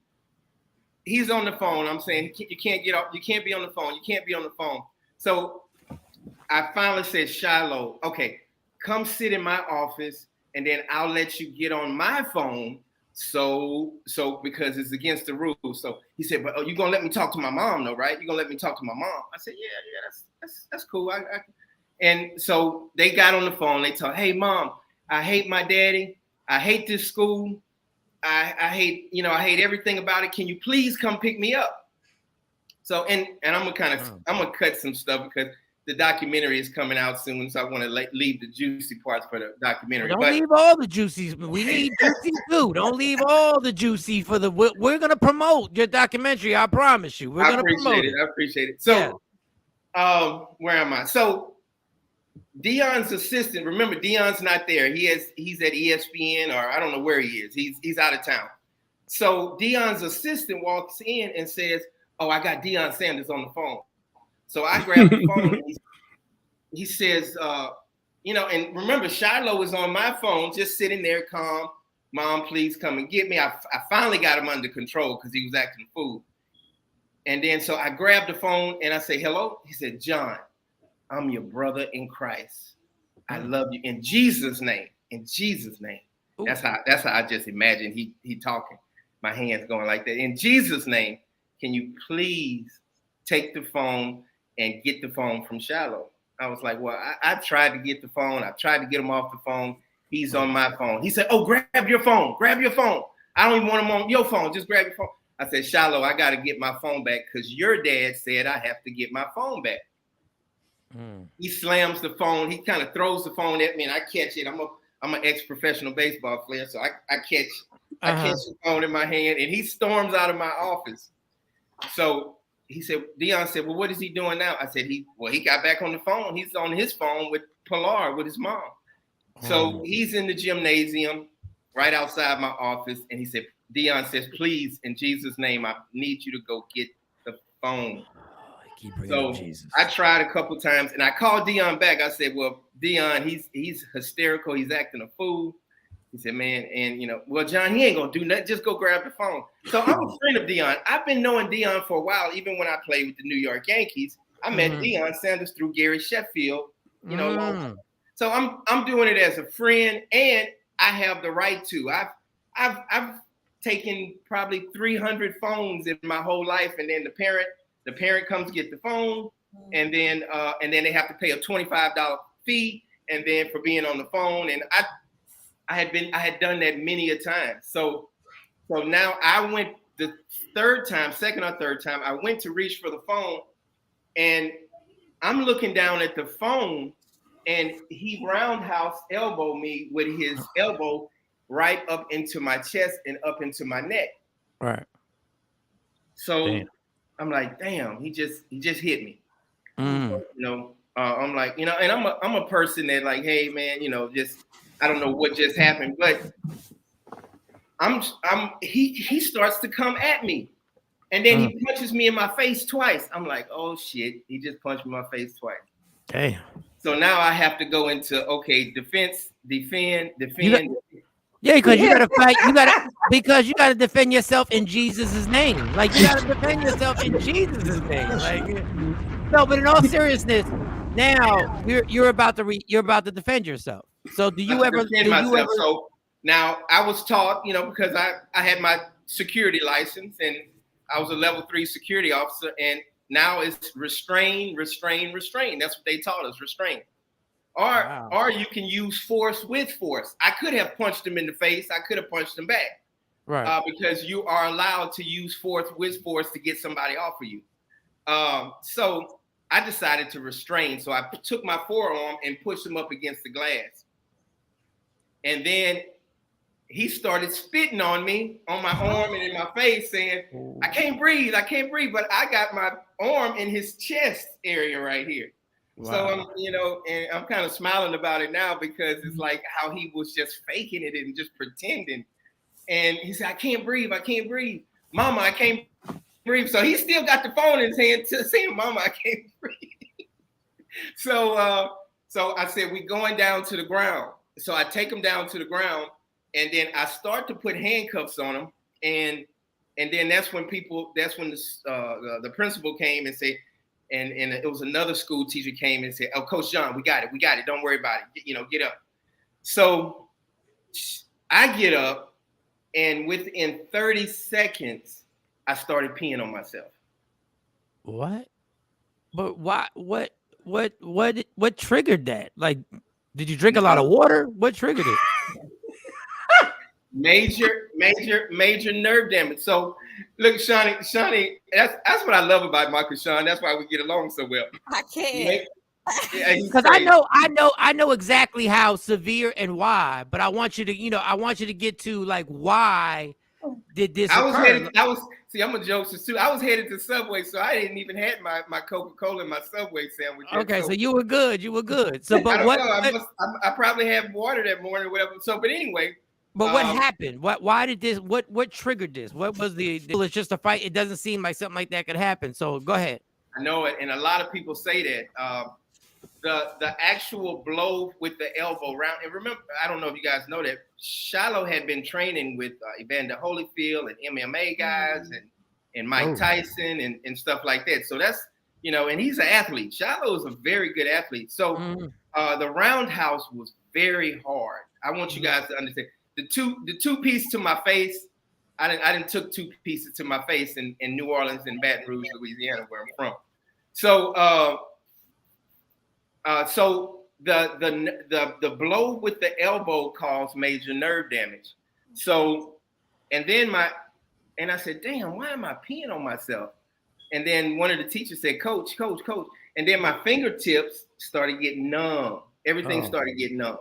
He's on the phone. I'm saying, you can't get off. You can't be on the phone. You can't be on the phone. So I finally said, Shilo, okay, come sit in my office, and then I'll let you get on my phone. So because it's against the rules. So he said, but you're gonna let me talk to my mom, though, right? You're gonna let me talk to my mom. I said, yeah, that's cool. And so they got on the phone. They told, hey, mom, I hate my daddy. I hate this school. I hate everything about it. Can you please come pick me up? So and I'm gonna cut some stuff because the documentary is coming out soon, so I want to leave the juicy parts for the documentary. Don't leave all the juicy. We need juicy too. Don't leave all the juicy for the. We're gonna promote your documentary. I promise you. We're gonna promote it. I appreciate it. So, where am I? So, Deion's assistant. Remember, Deion's not there. He's at ESPN, or I don't know where he is. He's out of town. So Deion's assistant walks in and says, "Oh, I got Deion Sanders on the phone." So I grabbed the phone and he says, and remember, Shilo is on my phone, just sitting there calm. Mom, please come and get me. I finally got him under control because he was acting a fool. And then so I grabbed the phone and I say, hello. He said, John, I'm your brother in Christ. I love you in Jesus' name. In Jesus' name. Ooh. That's how I just imagine he talking. My hands going like that. In Jesus' name, can you please take the phone and get the phone from Shilo? I was like, well, I tried to get the phone. I tried to get him off the phone. He's on my phone. He said, oh, grab your phone. Grab your phone. I don't even want him on your phone. Just grab your phone. I said, Shilo, I got to get my phone back because your dad said I have to get my phone back. He slams the phone. He kind of throws the phone at me, and I catch it. I'm an ex-professional baseball player, so I catch the phone in my hand, and he storms out of my office. So he said, Deion said, well, what is he doing now? I said, he got back on the phone. He's on his phone with Pilar, with his mom. So he's in the gymnasium right outside my office. And he said, Deion says, please, in Jesus' name, I need you to go get the phone. So I tried a couple times and I called Deion back. I said, well, Deion, he's hysterical. He's acting a fool. He said, man, and well, John, he ain't gonna do nothing. Just go grab the phone. So I'm a friend of Deion. I've been knowing Deion for a while, even when I played with the New York Yankees. I met Deion Sanders through Gary Sheffield, So I'm doing it as a friend, and I have the right to. I've taken probably 300 phones in my whole life, and then the parent comes get the phone, and then they have to pay a $25 fee, and then for being on the phone, and I had done that many a time. So now I went the second or third time, I went to reach for the phone, and I'm looking down at the phone, and he roundhouse elbowed me with his elbow right up into my chest and up into my neck. Right. So damn. I'm like, damn, he just hit me. So, I'm like, and I'm a person that like, hey man, just I don't know what just happened, but he starts to come at me. And then he punches me in my face twice. I'm like, oh shit, he just punched me in my face twice. Damn. So now I have to go into defend. Yeah, because you gotta fight. Because you gotta defend yourself in Jesus' name. Like you gotta defend yourself in Jesus' name. Like no, but in all seriousness, now you're about to defend yourself. So do you ever defend myself? So now I was taught, because I had my security license and I was a level 3 security officer, and now it's restrain. That's what they taught us, restrain. Or you can use force with force. I could have punched him in the face. I could have punched him back. Right. Because you are allowed to use force with force to get somebody off of you. So I decided to restrain. So I took my forearm and pushed him up against the glass. And then he started spitting on me, on my arm and in my face, saying, I can't breathe. But I got my arm in his chest area right here. Wow. So I'm, and I'm kind of smiling about it now because it's like how he was just faking it and just pretending. And he said, I can't breathe. Mama, I can't breathe. So he still got the phone in his hand saying, Mama, I can't breathe. So I said, we going down to the ground. So I take him down to the ground, and then I start to put handcuffs on him. And then that's when the principal came and said, and it was another school teacher came and said, oh, Coach John, we got it. Don't worry about it. Get up. So I get up, and within 30 seconds, I started peeing on myself. What? But why? What triggered that? Like, did you drink a lot of water? What triggered it? Major nerve damage. So look, Shawnee, that's what I love about Michael Shawn. That's why we get along so well. I can't. Because I know exactly how severe and why, but I want you to get to like why did this occur? I'm a jokester too. I was headed to Subway, so I didn't even have my Coca-Cola and my Subway sandwich. Okay, so you were good. So, but I probably had water that morning or whatever. So, but anyway. But what happened? Why did this? What triggered this? What was it's just a fight. It doesn't seem like something like that could happen. So go ahead. I know it, and a lot of people say that the actual blow with the elbow round. And remember, I don't know if you guys know that Shilo had been training with Evander Holyfield and MMA guys and Mike Tyson and stuff like that. So that's and he's an athlete. Shilo is a very good athlete. So the roundhouse was very hard. I want you guys to understand. The two piece to my face, I didn't took 2 pieces to my face in New Orleans and Baton Rouge, Louisiana, where I'm from. So the blow with the elbow caused major nerve damage. So and I said, damn, why am I peeing on myself? And then one of the teachers said, Coach. And then my fingertips started getting numb. Everything started getting numb.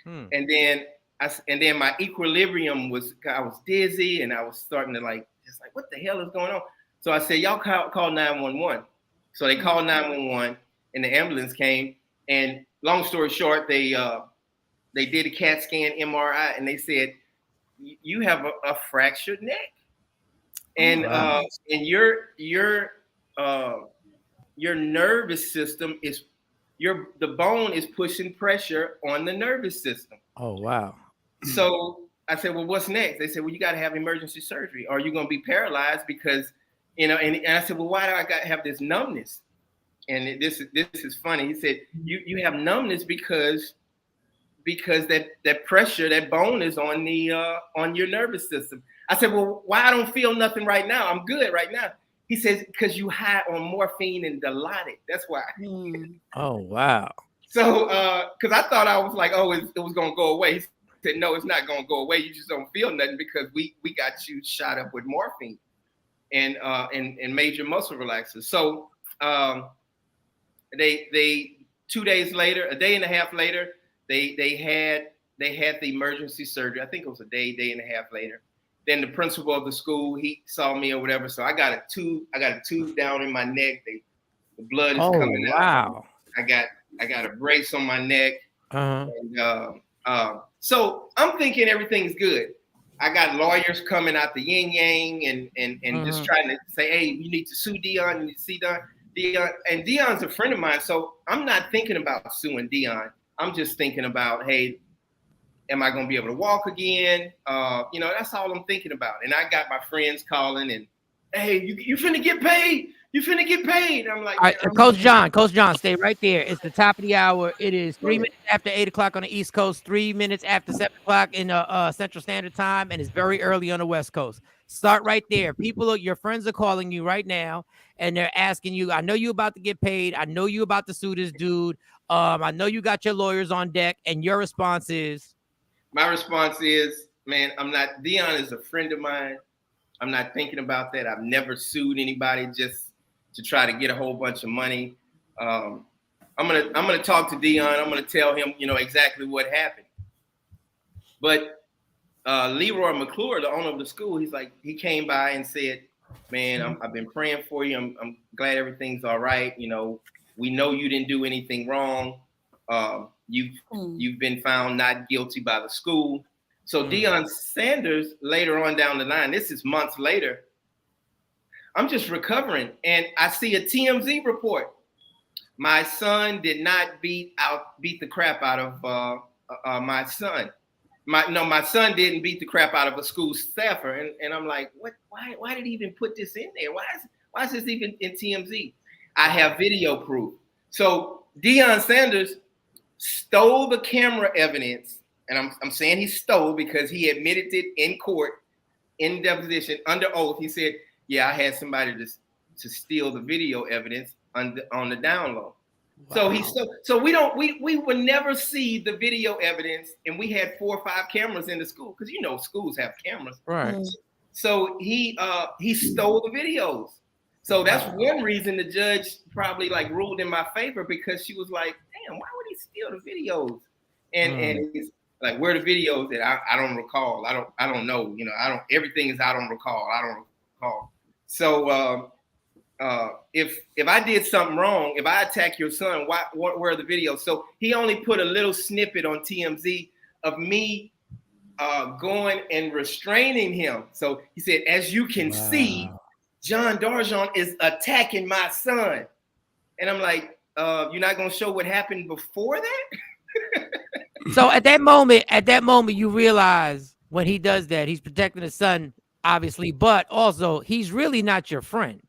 And then my equilibrium I was dizzy, and I was starting to just what the hell is going on? So I said, y'all call 911. So they called 911, and the ambulance came. And long story short, they did a CAT scan, MRI, and they said, you have a fractured neck, and and your nervous system is the bone is pushing pressure on the nervous system. Oh wow! So I said, well, what's next? They said, well, you got to have emergency surgery, or you're going to be paralyzed because And I said, well, why do I got to have this numbness? And this is funny. He said, you have numbness because that pressure, that bone is on your nervous system. I said, well, why I don't feel nothing right now? I'm good right now. He says, because you high on morphine and Dilaudid. That's why. Oh, wow. So, because I thought I was like, oh, it was going to go away. He said, no, it's not going to go away. You just don't feel nothing because we got you shot up with morphine and major muscle relaxers. So they 2 days later, a day and a half later, they had the emergency surgery. I think it was a day and a half later. Then the principal of the school, he saw me or whatever. So I got a tube down in my neck. The blood is coming out. Wow. I got a brace on my neck. Uh-huh. And, so I'm thinking everything's good. I got lawyers coming out the yin yang and just trying to say, hey, you need to sue Deion. You need to see Deion. And Deion's a friend of mine. So I'm not thinking about suing Deion. I'm just thinking about, hey, am I going to be able to walk again? That's all I'm thinking about. And I got my friends calling and, hey, you finna get paid. You finna get paid. I'm like, all right, Coach John, stay right there. It's the top of the hour. It is 3 minutes after 8 o'clock on the East Coast, 3 minutes after 7 o'clock in Central Standard Time, and it's very early on the West Coast. Start right there. Your friends are calling you right now, and they're asking you, I know you about to get paid. I know you about to sue this dude. I know you got your lawyers on deck, and your response is? My response is, man, Deion is a friend of mine. I'm not thinking about that. I've never sued anybody just to try to get a whole bunch of money. I'm gonna talk to Deion. I'm gonna tell him, exactly what happened. But Leroy McClure, the owner of the school, he came by and said, man, I've been praying for you. I'm glad everything's all right. We know you didn't do anything wrong. You've been found not guilty by the school. So Deion Sanders, later on down the line, this is months later, I'm just recovering, and I see a TMZ report. My son did not beat the crap out of my son. My son didn't beat the crap out of a school staffer, and I'm like, what? Why did he even put this in there? Why is this even in TMZ? I have video proof. So Deion Sanders stole the camera evidence, and I'm saying he stole because he admitted it in court, in deposition, under oath. He said, yeah, I had somebody to steal the video evidence on the down low. Wow. So we would never see the video evidence, and we had 4 or 5 cameras in the school because schools have cameras. Right. So he stole the videos. So that's one reason the judge probably ruled in my favor, because she was like, damn, why would he steal the videos? And he's like, where are the videos that I don't recall? I don't know. Everything is I don't recall. I don't recall. So if I did something wrong, if I attack your son, where are the videos? So he only put a little snippet on TMZ of me going and restraining him. So he said, as you can see, John DarJean is attacking my son. And I'm like, you're not going to show what happened before that? So at that moment, you realize when he does that, he's protecting his son, obviously, but also he's really not your friend.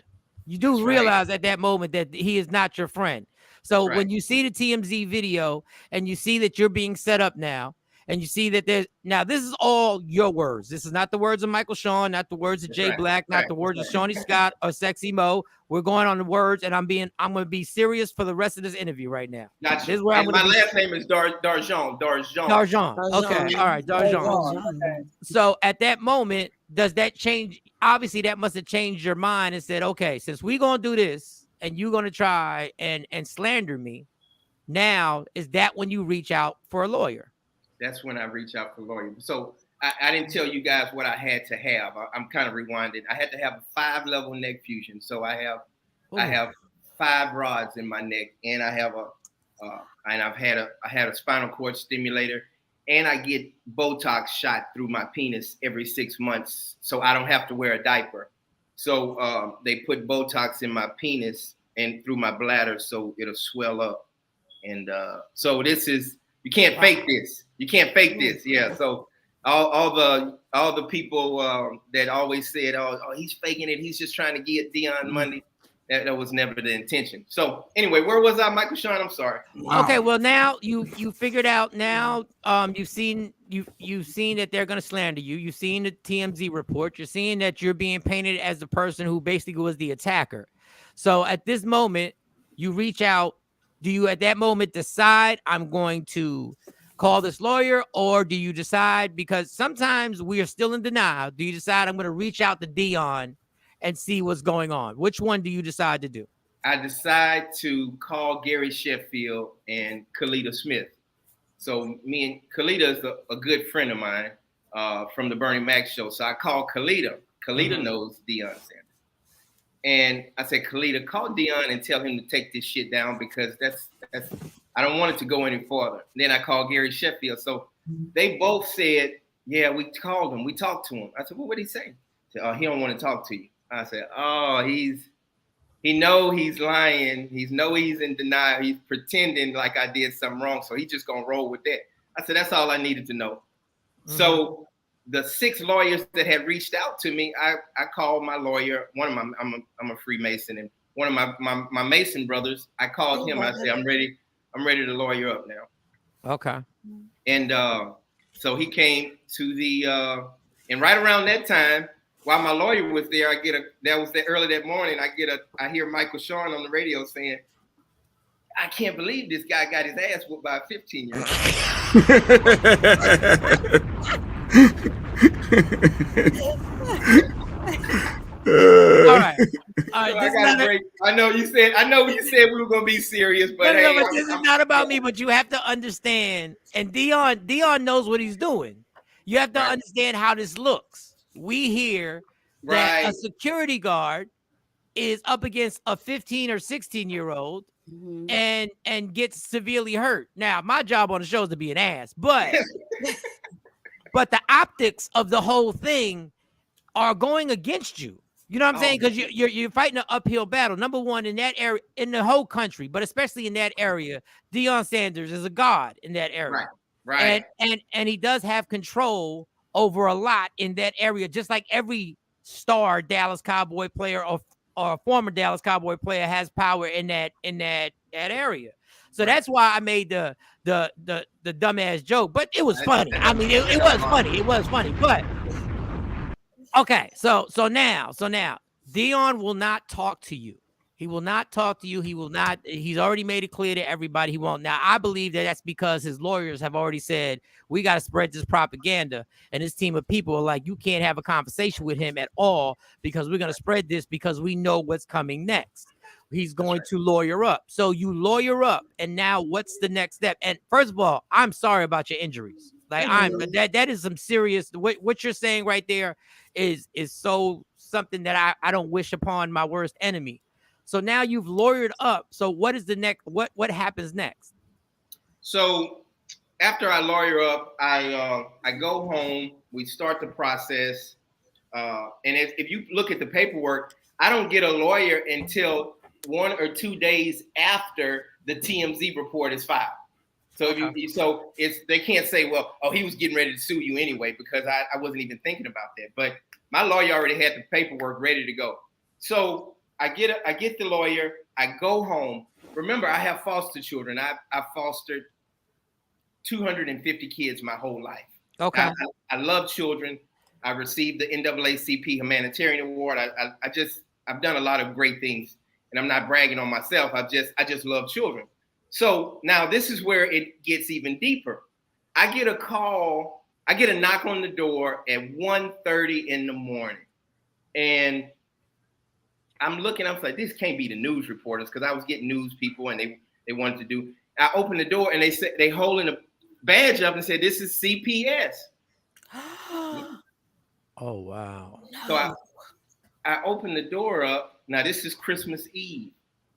You do realize at that moment that he is not your friend. So when you see the TMZ video and you see that you're being set up now, and you see that this is all your words. This is not the words of Michael Shawn, not the words of Jay Black, not the words of Shawnee Scott or Sexy Mo. We're going on the words, and I'm going to be serious for the rest of this interview right now. Gotcha. This is where my last name is DarJean. Okay. All right. DarJean. Okay. So at that moment, does that change? Obviously, that must have changed your mind and said, okay, since we're going to do this and you're going to try and slander me, now is that when you reach out for a lawyer? That's when I reach out for a lawyer. So I didn't tell you guys what I had to have. I'm kind of rewinding. I had to have a 5-level neck fusion. So I have 5 rods in my neck, and I have I had a spinal cord stimulator, and I get Botox shot through my penis every 6 months, so I don't have to wear a diaper. So they put Botox in my penis and through my bladder, so it'll swell up. And so this is, you can't fake this. You can't fake this. Yeah. So all the people that always said, oh, he's faking it, he's just trying to get Deion money. That was never the intention. So anyway, where was I, Michael Shawn? I'm sorry. Wow. Okay, well now you figured out. Now you've seen that they're going to slander you. You've seen the TMZ report. You're seeing that you're being painted as the person who basically was the attacker. So at this moment, you reach out. Do you at that moment decide I'm going to call this lawyer, or do you decide, because sometimes we are still in denial, do you decide I'm going to reach out to Deion and see what's going on? Which one do you decide to do? I decide to call Gary Sheffield and Kalita Smith. So me and Kalita is a good friend of mine from the Bernie Mac show. So I call Kalita. Kalita knows Deion Sanders. And I said, Kalita, call Deion and tell him to take this shit down, because that's I don't want it to go any farther. Then I called Gary Sheffield. So they both said, yeah, we called him. We talked to him. I said, well, what did he say? He said, he don't want to talk to you. I said, oh, he know he's lying. He's in denial. He's pretending like I did something wrong. So he just gonna roll with that. I said, that's all I needed to know. Mm-hmm. So the 6 lawyers that had reached out to me, I called my lawyer. One of my, I'm a Freemason, and one of my Mason brothers, I called him. I said, I'm ready to lawyer up now. Okay. And so he came to the, and right around that time, while my lawyer was there, early that morning, I hear Michael Shawn on the radio saying, I can't believe this guy got his ass whooped by a 15-year-old. All right. I know you said we were gonna be serious, but but this is not about me. But you have to understand, and Deion knows what he's doing. You have to understand how this looks. We hear that a security guard is up against a 15 or 16-year-old and gets severely hurt. Now, my job on the show is to be an ass, but but the optics of the whole thing are going against you. You know what I'm saying? Because you're fighting an uphill battle. Number one, in that area, in the whole country, but especially in that area, Deion Sanders is a god in that area. Right. And he does have control over a lot in that area, just like every star Dallas Cowboy player or former Dallas Cowboy player has power in that area. So that's why I made the dumbass joke, but it was funny. I mean, it was funny. It was funny, but okay. So now Deion will not talk to you. He will not talk to you. He will not. He's already made it clear to everybody he won't. Now, I believe that that's because his lawyers have already said, we got to spread this propaganda. And his team of people are like, you can't have a conversation with him at all, because we're going to spread this because we know what's coming next. He's going to lawyer up. So you lawyer up. And now what's the next step? And first of all, I'm sorry about your injuries. Like that is some serious, what you're saying right there is so something that I don't wish upon my worst enemy. So now you've lawyered up. So what is the next? What happens next? So after I lawyer up, I go home. We start the process. And if you look at the paperwork, I don't get a lawyer until 1 or 2 days after the TMZ report is filed. So they can't say, well, he was getting ready to sue you anyway, because I wasn't even thinking about that. But my lawyer already had the paperwork ready to go. So I get the lawyer. I go home. Remember, I have foster children. I fostered 250 kids my whole life. Okay. I love children. I received the NAACP Humanitarian Award. I've done a lot of great things, and I'm not bragging on myself. I just love children. So now this is where it gets even deeper. I get a call. I get a knock on the door at 1:30 in the morning, and I'm looking, I'm like, this can't be the news reporters, because I was getting news people and they wanted to do. I opened the door and they said, they holding a badge up and said, this is CPS. Oh, wow. So I opened the door up. Now this is Christmas Eve.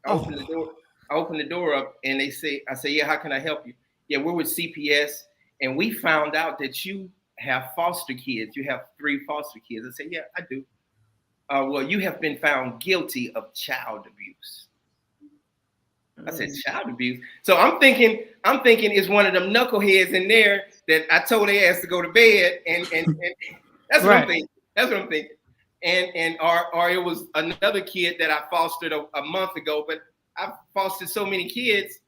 I opened the door up, and I say, yeah, how can I help you? Yeah, we're with CPS, and we found out that you have foster kids. You have 3 foster kids. I said, yeah, I do. Well, you have been found guilty of child abuse. I said, child abuse. So I'm thinking it's one of them knuckleheads in there that I told their ass to go to bed, and that's what I'm thinking. That's what I'm thinking. And or it was another kid that I fostered a month ago, but I've fostered so many kids,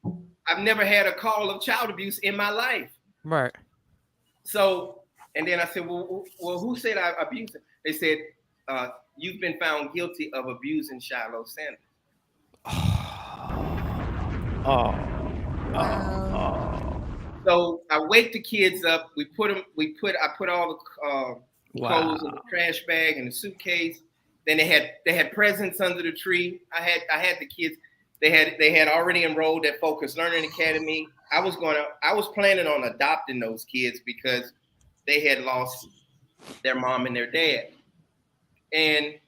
I've never had a call of child abuse in my life. Right. So, and then I said, well, who said I abused him? They said, you've been found guilty of abusing Shilo Sanders. So I wake the kids up. I put all the clothes in the trash bag and the suitcase. Then they had presents under the tree. I had the kids. They had already enrolled at Focus Learning Academy. I was planning on adopting those kids because they had lost their mom and their dad. And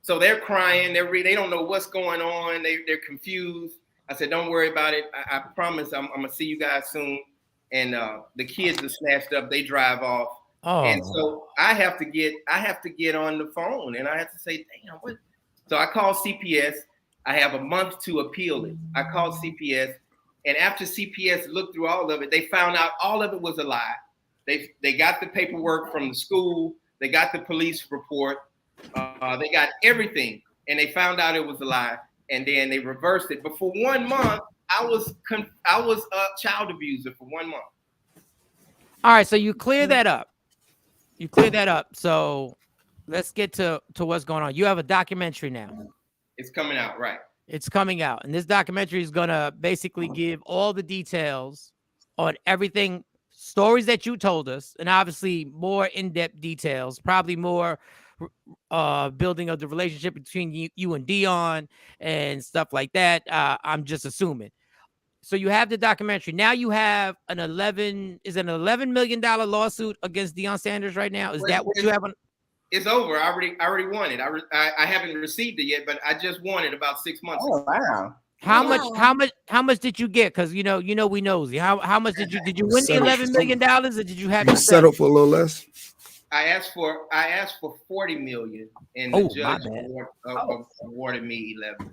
so they're crying. They don't know what's going on. They're confused. I said, don't worry about it. I promise I'm gonna see you guys soon. And the kids are snatched up. They drive off. Oh. And so I have to get on the phone, and I have to say, damn, what? So I call CPS. I have a month to appeal it. I called CPS, and after CPS looked through all of it, they found out all of it was a lie. They got the paperwork from the school. They got the police report. They got everything, and they found out it was a lie. And then they reversed it. But for 1 month, I was a child abuser for 1 month. All right, so you clear that up. So let's get to what's going on. You have a documentary now. It's coming out, right? It's coming out. And this documentary is going to basically give all the details on everything, stories that you told us, and obviously more in-depth details, probably more building of the relationship between you and Deion and stuff like that. I'm just assuming. So you have the documentary. Now you have an $11 million lawsuit against Deion Sanders right now. Is that what you have on? It's over. I already won it. I haven't received it yet, but I just won it about 6 months ago. Wow. How much did you get? Because you know we nosy. How much did you win the $11 million, or did you have to settle for a little less? I asked for $40 million, and the judge awarded me 11,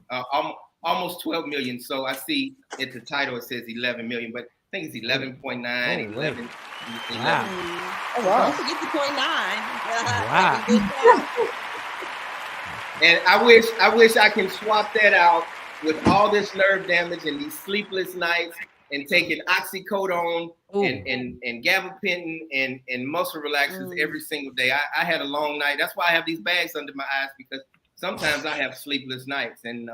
almost 12 million. So I see at the title it says 11 million, but I think it's 11.9, 11. Wow. Oh, wow. Don't forget the 0.9. Wow. And I wish I can swap that out with all this nerve damage and these sleepless nights and taking oxycodone and gabapentin and muscle relaxers every single day. I had a long night. That's why I have these bags under my eyes, because sometimes I have sleepless nights and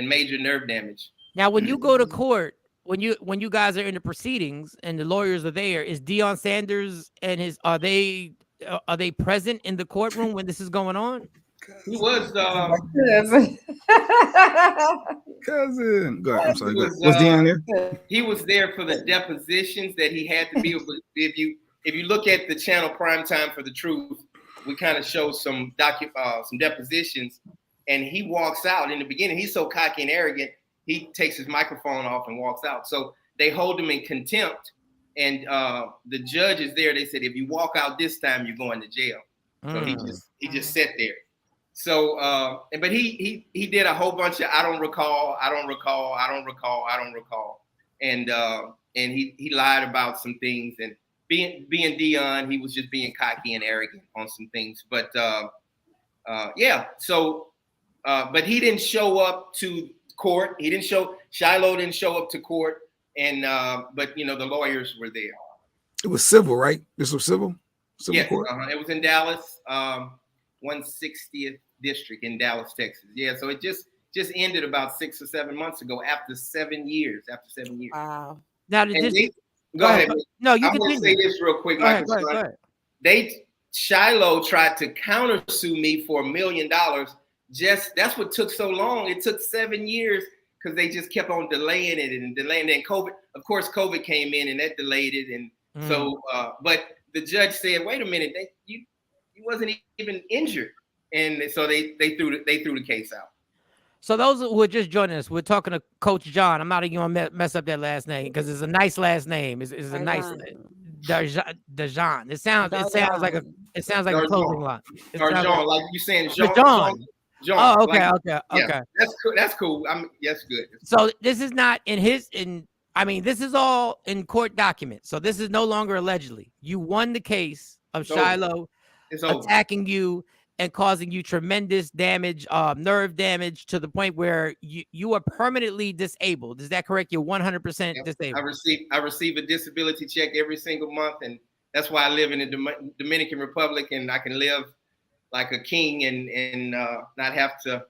major nerve damage. Now, when you go to court, when you guys are in the proceedings and the lawyers are there, is Deion Sanders and are they present in the courtroom when this is going on? He was cousin. Go ahead. I'm sorry. Was Deion there? He was there for the depositions that he had to be. If you look at the channel Primetime for the Truth, we kind of show some depositions, and he walks out in the beginning. He's so cocky and arrogant, he takes his microphone off and walks out. So they hold him in contempt, and the judge is there. They said, if you walk out this time, you're going to jail. So he just sat there. So, but he did a whole bunch of I don't recall, and he lied about some things, and being Deion, he was just being cocky and arrogant on some things. But yeah, so but he didn't show up to court. Shilo didn't show up to court, and but the lawyers were there. It was civil, right? This was civil yes, court. It was in Dallas. 160th district in Dallas, Texas. Yeah, so it just ended about 6 or 7 months ago after 7 years. Wow. Now, go ahead. No, you I'm going to say this real quick. Go ahead. Shilo tried to countersue me for $1 million. That's what took so long. It took 7 years because they just kept on delaying it and delaying it. And COVID, of course, COVID came in and that delayed it. And so, but the judge said, "Wait a minute, you wasn't even injured," and so they threw the case out. So those who are just joining us, we're talking to Coach John. I'm not even gonna mess up that last name because it's a nice last name. It's a nice DarJean. It sounds like a clothing line. DarJean, like you saying John. John. Oh, okay, okay. That's cool. That's cool. That's good. So this is not this is all in court documents. So this is no longer allegedly. You won the case of Shilo attacking you and causing you tremendous damage, nerve damage to the point where you are permanently disabled. Is that correct? You're 100% disabled. I receive a disability check every single month, and that's why I live in the Dominican Republic, and I can live like a king and not have to.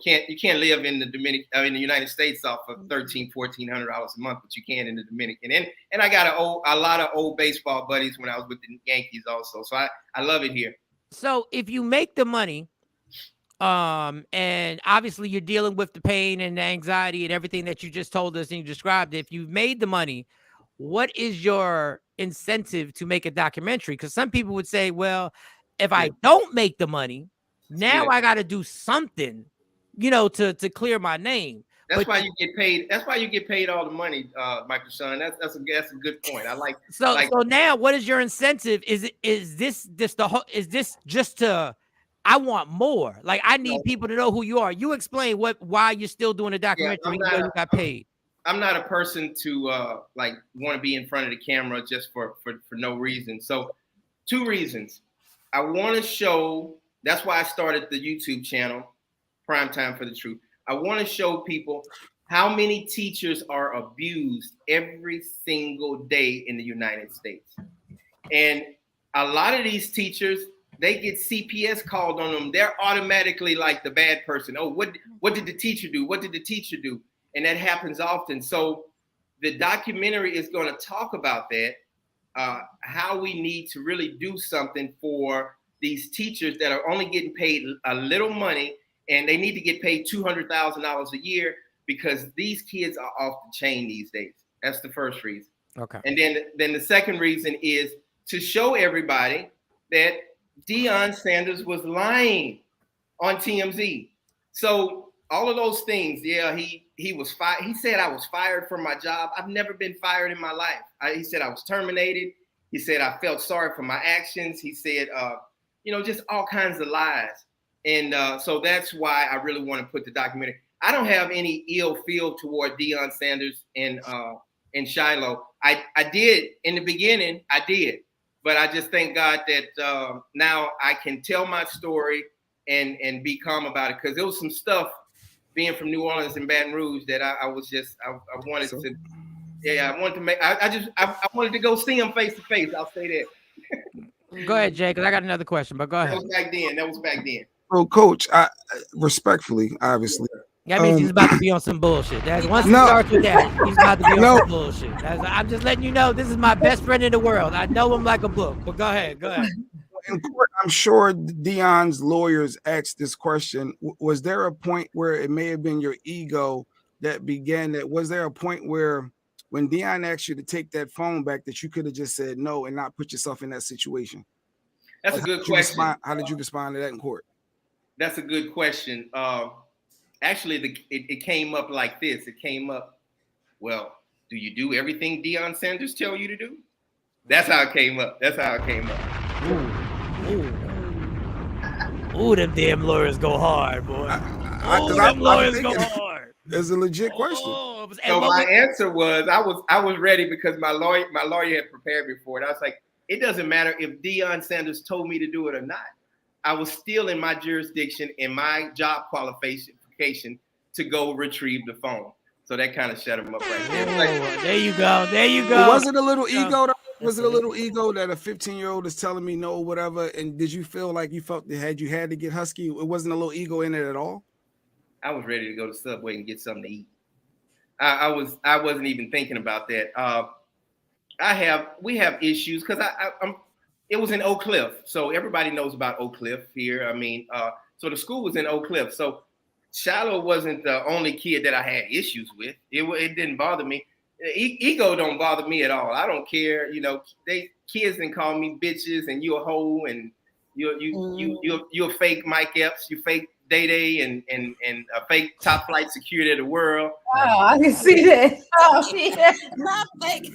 You can't live in the United States off of $1,400 a month, but you can in the Dominican. And I got a lot of old baseball buddies when I was with the Yankees also. So I love it here. So if you make the money, and obviously you're dealing with the pain and the anxiety and everything that you just told us and you described, if you've made the money, what is your incentive to make a documentary? Because some people would say, well, if I don't make the money, now I got to do something, to clear my name. That's why you get paid. That's why you get paid all the money, Michael Shawn. That's a good point. I like. So now, what is your incentive? Is this just to? I want more. Like I need people to know who you are. You explain why you're still doing a documentary even though you got paid. I'm not a person to want to be in front of the camera just for no reason. So 2 reasons. I want to show. That's why I started the YouTube channel, Prime Time for the Truth. I want to show people how many teachers are abused every single day in the United States. And a lot of these teachers, they get CPS called on them. They're automatically like the bad person. Oh, what did the teacher do? What did the teacher do? And that happens often. So the documentary is going to talk about that, how we need to really do something for these teachers that are only getting paid a little money, and they need to get paid $200,000 a year because these kids are off the chain these days. That's the first reason. Okay. And then the second reason is to show everybody that Deion Sanders was lying on TMZ. So all of those things, he was fired. He said I was fired from my job. I've never been fired in my life. He said I was terminated. He said I felt sorry for my actions. He said, just all kinds of lies. And so that's why I really want to put the documentary. I don't have any ill feel toward Deion Sanders and Shilo. I did in the beginning. I did, but I just thank God that now I can tell my story and be calm about it, because there was some stuff being from New Orleans and Baton Rouge that I wanted to. Yeah, I wanted to make. I wanted to go see him face to face. I'll say that. Go ahead, Jay, because I got another question, but go ahead. That was back then. Bro, Coach, I respectfully, obviously. That means he's about to be on some bullshit. Once he starts with that, he's about to be on some bullshit. I'm just letting you know, this is my best friend in the world. I know him like a book, but go ahead. In court, I'm sure Deion's lawyers asked this question. Was there a point where it may have been your ego that began that? Was there a point where when Deion asked you to take that phone back that you could have just said no and not put yourself in that situation? That's a good question. How did you respond to that in court? That's a good question. Actually, it came up like this. It came up, well, do you do everything Deion Sanders tell you to do? That's how it came up. Ooh, them damn lawyers go hard, boy. Them lawyers go hard. It's a legit question. So my answer was, I was ready because my lawyer had prepared me for it. I was like, it doesn't matter if Deion Sanders told me to do it or not. I was still in my jurisdiction in my job qualification to go retrieve the phone. So that kind of shut him up right there. There you go. Was it a little ego? Was it a little ego that a 15-year-old is telling me no, whatever? And did you feel like you felt that you had to get husky? It wasn't a little ego in it at all? I was ready to go to Subway and get something to eat. I wasn't even thinking about that. We have issues because it was in Oak Cliff, so everybody knows about Oak Cliff here. I mean, so the school was in Oak Cliff. So Shilo wasn't the only kid that I had issues with. It didn't bother me. ego don't bother me at all. I don't care. You know, kids can call me bitches and you a hoe and you're a fake Mike Epps, you fake Day and a fake top flight security of the world. Oh, I can see that. Oh, yeah. Not fake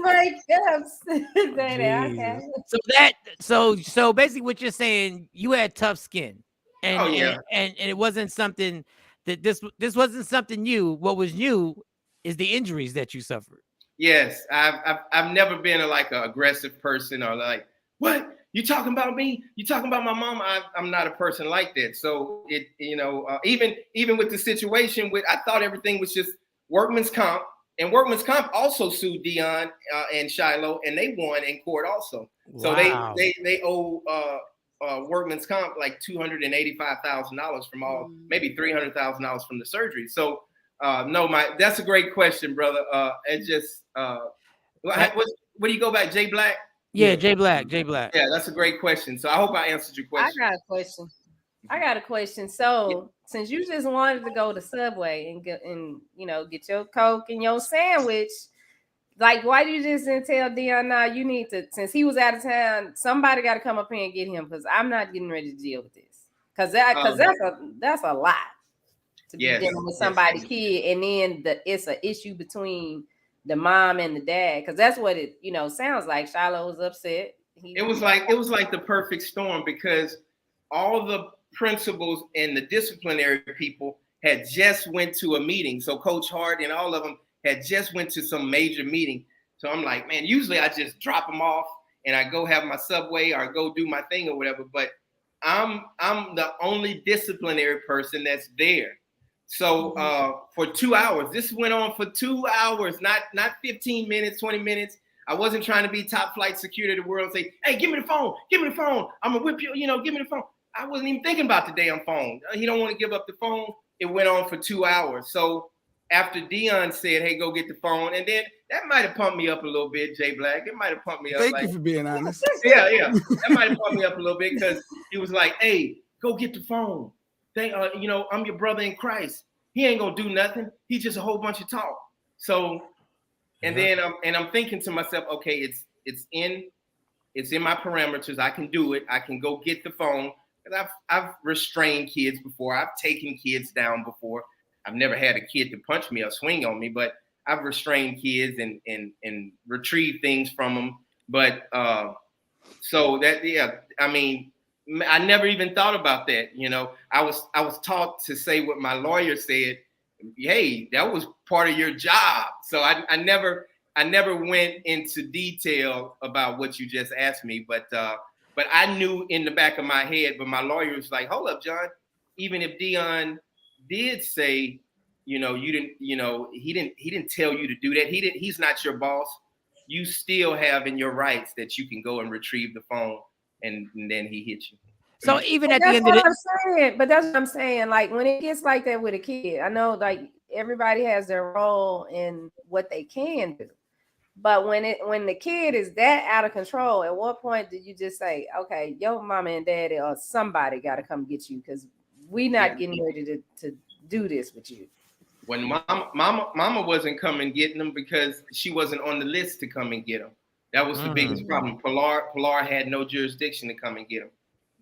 Mike Epps. Okay. So basically, what you're saying, you had tough skin, and and it wasn't something that this wasn't something new. What was new is the injuries that you suffered. Yes, I've never been an aggressive person or like, what? You talking about me? You talking about my mom? I'm not a person like that. So even with the situation I thought everything was just workman's comp, and workman's comp also sued Deion and Shilo, and they won in court also. Wow. So they owe workman's comp like $285,000 from maybe $300,000 from the surgery. So that's a great question, brother. It just what do you go back, Jay Black? Yeah, Jay Black. Yeah, that's a great question. So I hope I answered your question. I got a question. So since you just wanted to go to Subway and get your Coke and your sandwich, like why you just didn't tell Deion, nah, you need to, since he was out of town, somebody got to come up here and get him, because I'm not getting ready to deal with this. Because that's a lot to be dealing with somebody's kid, and then it's an issue between the mom and the dad, because that's what it sounds like. Shilo was upset. It was like the perfect storm, because all the principals and the disciplinary people had just went to a meeting. So Coach Hart and all of them had just went to some major meeting. So I'm like, man, usually I just drop them off and I go have my Subway or go do my thing or whatever. But I'm the only disciplinary person that's there. So for 2 hours, this went on for 2 hours, not 15 minutes, 20 minutes. I wasn't trying to be top flight security of the world and say, hey, give me the phone. I'm gonna whip you, give me the phone. I wasn't even thinking about the damn phone. He don't want to give up the phone. It went on for 2 hours. So after Deion said, hey, go get the phone, and then that might have pumped me up a little bit, Jay Black. It might have pumped me up. Thank you for being honest. Yeah. That might have pumped me up a little bit, because he was like, hey, go get the phone. I'm your brother in Christ. He ain't gonna do nothing. He's just a whole bunch of talk. So, and then I'm thinking to myself, okay, it's in my parameters. I can do it. I can go get the phone. Because I've restrained kids before. I've taken kids down before. I've never had a kid to punch me or swing on me, but I've restrained kids and retrieved things from them. But so that, I mean, I never even thought about that. I was taught to say what my lawyer said. Hey, that was part of your job. So I never went into detail about what you just asked me, but I knew in the back of my head. But my lawyer was like, hold up, John. Even if Deion did say, he didn't tell you to do that. He's not your boss. You still have in your rights that you can go and retrieve the phone, and then he hit you. So even at the end of it, but that's what I'm saying. Like when it gets like that with a kid, I know like everybody has their role in what they can do. But when the kid is that out of control, at what point did you just say, okay, your mama and daddy or somebody got to come get you, because we not getting ready to do this with you? When mama wasn't coming getting them because she wasn't on the list to come and get them. That was the biggest problem. Pilar had no jurisdiction to come and get them.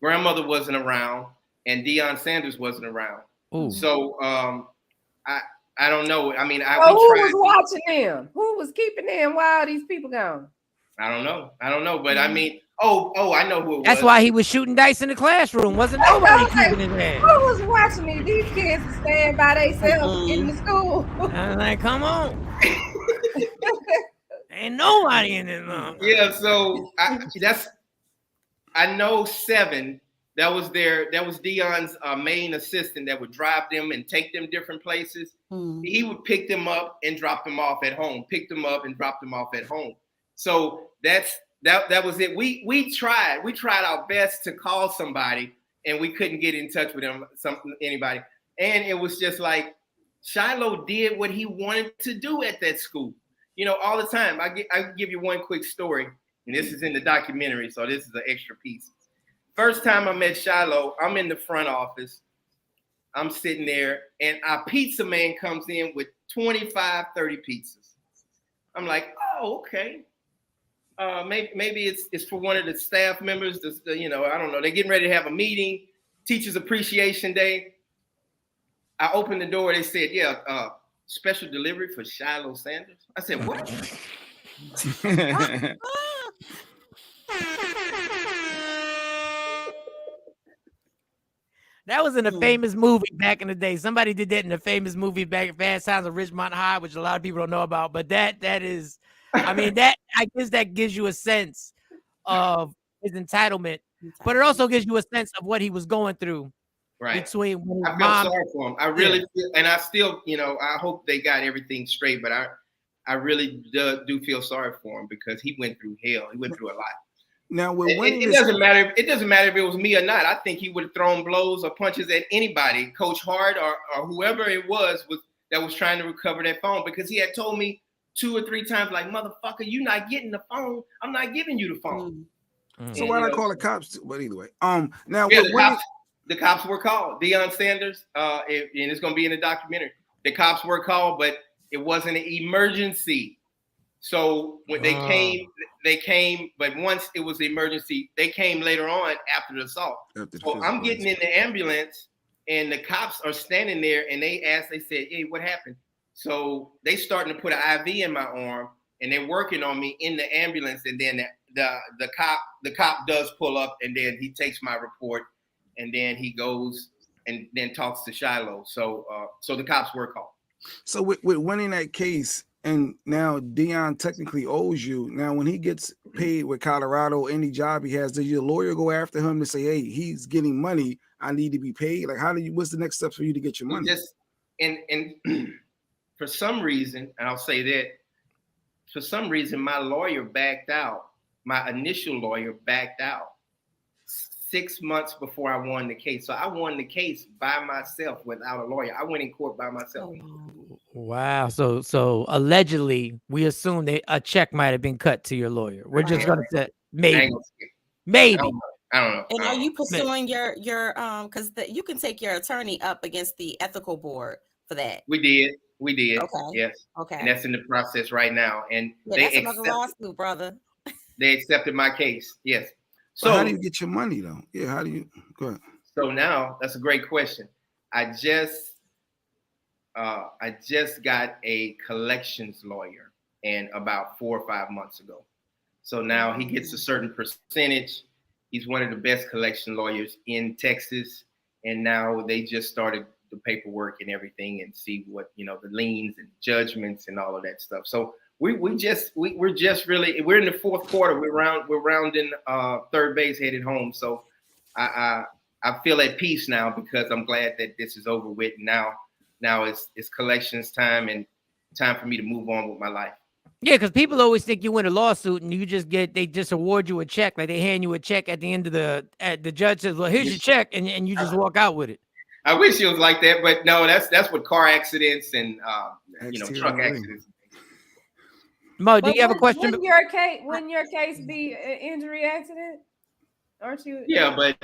Grandmother wasn't around, and Deion Sanders wasn't around. Ooh. So I don't know. I mean, who was watching them? Who was keeping them while these people gone? I don't know. But I mean, I know who it was. That's why he was shooting dice in the classroom. Wasn't nobody keeping his hand. Who was watching me? These kids are staying by themselves in the school. I was like, come on. Ain't nobody in it. Yeah, so I know 7. That was Deion's main assistant that would drive them and take them different places. He would pick them up and drop them off at home. Pick them up and drop them off at home. So that was it. We tried our best to call somebody, and we couldn't get in touch with anybody. And it was just like Shilo did what he wanted to do at that school. All the time. I give you one quick story, and this is in the documentary, so this is an extra piece. First time I met Shilo, I'm in the front office, I'm sitting there, and our pizza man comes in with 25, 30 pizzas. I'm like, oh, okay. Maybe it's for one of the staff members. I don't know. They're getting ready to have a meeting, Teachers Appreciation Day. I opened the door. They said, yeah, special delivery for Shilo Sanders. I said, what? That was in a famous movie back in the day. Somebody did that in a famous movie back at Fast Times at Ridgemont High, which a lot of people don't know about. But that is, I guess that gives you a sense of his entitlement, but it also gives you a sense of what he was going through. Right. Between when I felt sorry for him. I really feel, and I still, I hope they got everything straight, but I really do feel sorry for him because he went through hell. He went through a lot. Now, it doesn't matter. It doesn't matter if it was me or not. I think he would have thrown blows or punches at anybody, Coach Hart or whoever it was that was trying to recover that phone, because he had told me 2 or 3 times, like, motherfucker, you're not getting the phone. I'm not giving you the phone. So why not call the cops? But either way, now the cops were called. Deion Sanders, and it's going to be in the documentary. The cops were called, but it wasn't an emergency. So when they came, but once it was an emergency, they came later on after the assault. So I'm getting in the ambulance, and the cops are standing there, and they said, hey, what happened? So they starting to put an IV in my arm, and they're working on me in the ambulance, and then the cop does pull up, and then he takes my report, and then he goes and then talks to Shilo. So the cops were called. So with winning that case, and now Deion technically owes you. Now, when he gets paid with Colorado, any job he has, does your lawyer go after him to say, hey, he's getting money, I need to be paid? Like, what's the next steps for you to get your money? And for some reason, and I'll say that, for some reason, my lawyer backed out. My initial lawyer backed out 6 months before I won the case. So I won the case by myself without a lawyer. I went in court by myself. Wow. So allegedly, we assume that a check might have been cut to your lawyer. We're just going to say maybe. I don't know. And are you pursuing your because you can take your attorney up against the ethical board for that? We did. Okay. Yes. Okay. And that's in the process right now. And that's another lawsuit, brother. They accepted my case. Yes. So how do you get your money though? Yeah, how do you go ahead? So now that's a great question. I just got a collections lawyer and about 4 or 5 months ago. So now he gets a certain percentage. He's one of the best collection lawyers in Texas. And now they just started the paperwork and everything and see what, the liens and judgments and all of that stuff. So we're just really, we're in the fourth quarter. We're rounding third base, headed home. So I feel at peace now because I'm glad that this is over with. Now it's collections time and time for me to move on with my life. Yeah, because people always think you win a lawsuit and they just award you a check, like they hand you a check at the end of the judge says, well, here's your check, and you just walk out with it. I wish it was like that, but no, that's what car accidents and truck accidents. Mo, do you have a question? Wouldn't your case be an injury accident? Aren't you? Yeah, but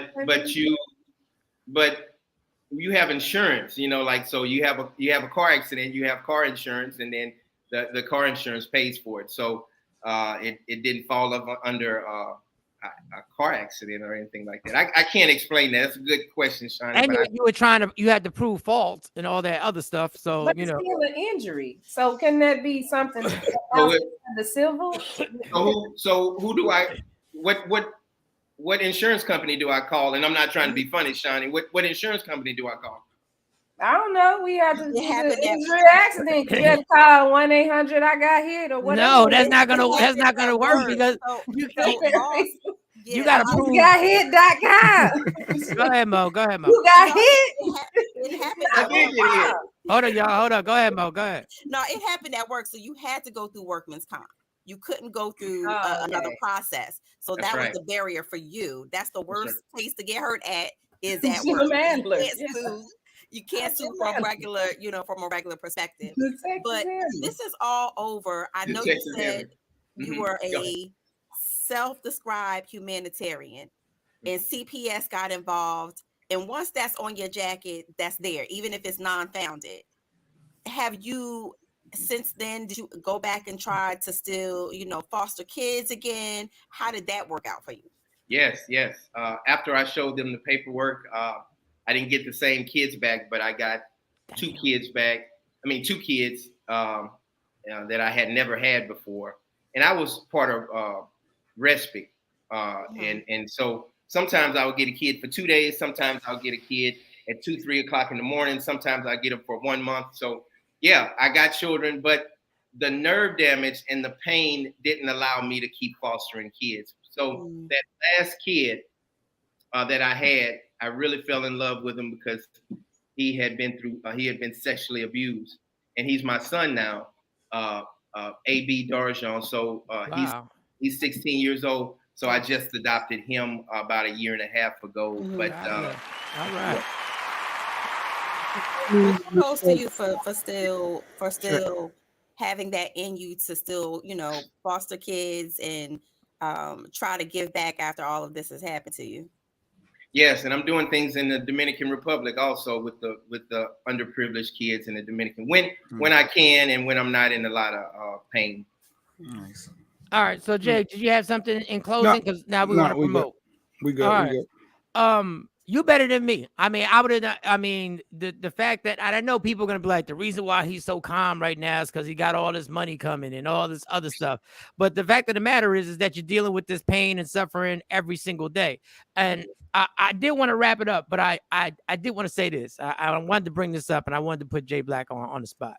you have insurance, so you have a car accident, you have car insurance, and then the car insurance pays for it. So it didn't fall under a car accident or anything like that. I can't explain that. That's a good question, Shawn. And you had to prove fault and all that other stuff. So but it's still an injury. So can that be something the civil? So who do I? What insurance company do I call? And I'm not trying to be funny, Shawnee. What insurance company do I call? I don't know. We have to injury accident. You have to call 1-800 I got hit or whatever. No, that's not gonna work because you gotta prove you got hit.com. Go ahead, Mo. You got hit. It happened. I did get hit. Hold on, y'all. Hold on. Go ahead, Mo. Go ahead. No, it happened at work, so you had to go through workman's comp. You couldn't go through another process. So that was the barrier for you. That's the worst place to get hurt at is at work. You can't sue from a regular perspective. But this is all over. I know you said you were a self-described humanitarian and CPS got involved And once that's on your jacket, that's there, even if it's non-founded. Have you since then, did you go back and try to still, foster kids again? How did that work out for you? Yes, yes. After I showed them the paperwork, I didn't get the same kids back, but I got two kids back. I mean, two kids that I had never had before. And I was part of respite. And so sometimes I would get a kid for 2 days. Sometimes I'll get a kid at 2, 3 o'clock in the morning. Sometimes I get them for 1 month. So yeah, I got children, but the nerve damage and the pain didn't allow me to keep fostering kids. So that last kid that I had, I really fell in love with him because he had been sexually abused, and he's my son now, AB DarJean. So Wow. he's 16 years old. So I just adopted him about a year and a half ago. But all right. Kudos to you for still having that in you to still, foster kids and try to give back after all of this has happened to you. Yes, and I'm doing things in the Dominican Republic also with the underprivileged kids in the Dominican when I can and when I'm not in a lot of pain. Nice. All right. So Jay, did you have something in closing? Because now we want to promote. We good. All we right. good. You better than me. I mean, the fact that I know people are gonna be like, the reason why he's so calm right now is because he got all this money coming and all this other stuff. But the fact of the matter is that you're dealing with this pain and suffering every single day. And I did want to wrap it up, but I did want to say this. I wanted to bring this up, and I wanted to put Jay Black on the spot.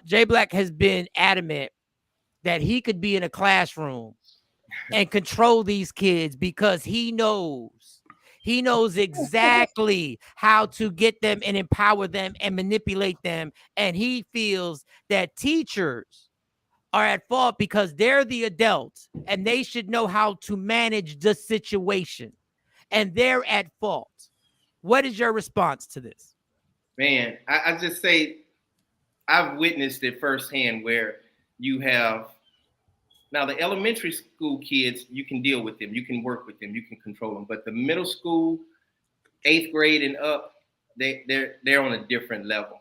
Jay Black has been adamant that he could be in a classroom and control these kids because he knows exactly how to get them and empower them and manipulate them. And he feels that teachers are at fault because they're the adults and they should know how to manage the situation. And they're at fault. What is your response to this? Man, I just say I've witnessed it firsthand where you have now the elementary school kids, you can deal with them, you can work with them, you can control them. But the middle school, 8th grade and up, they're on a different level.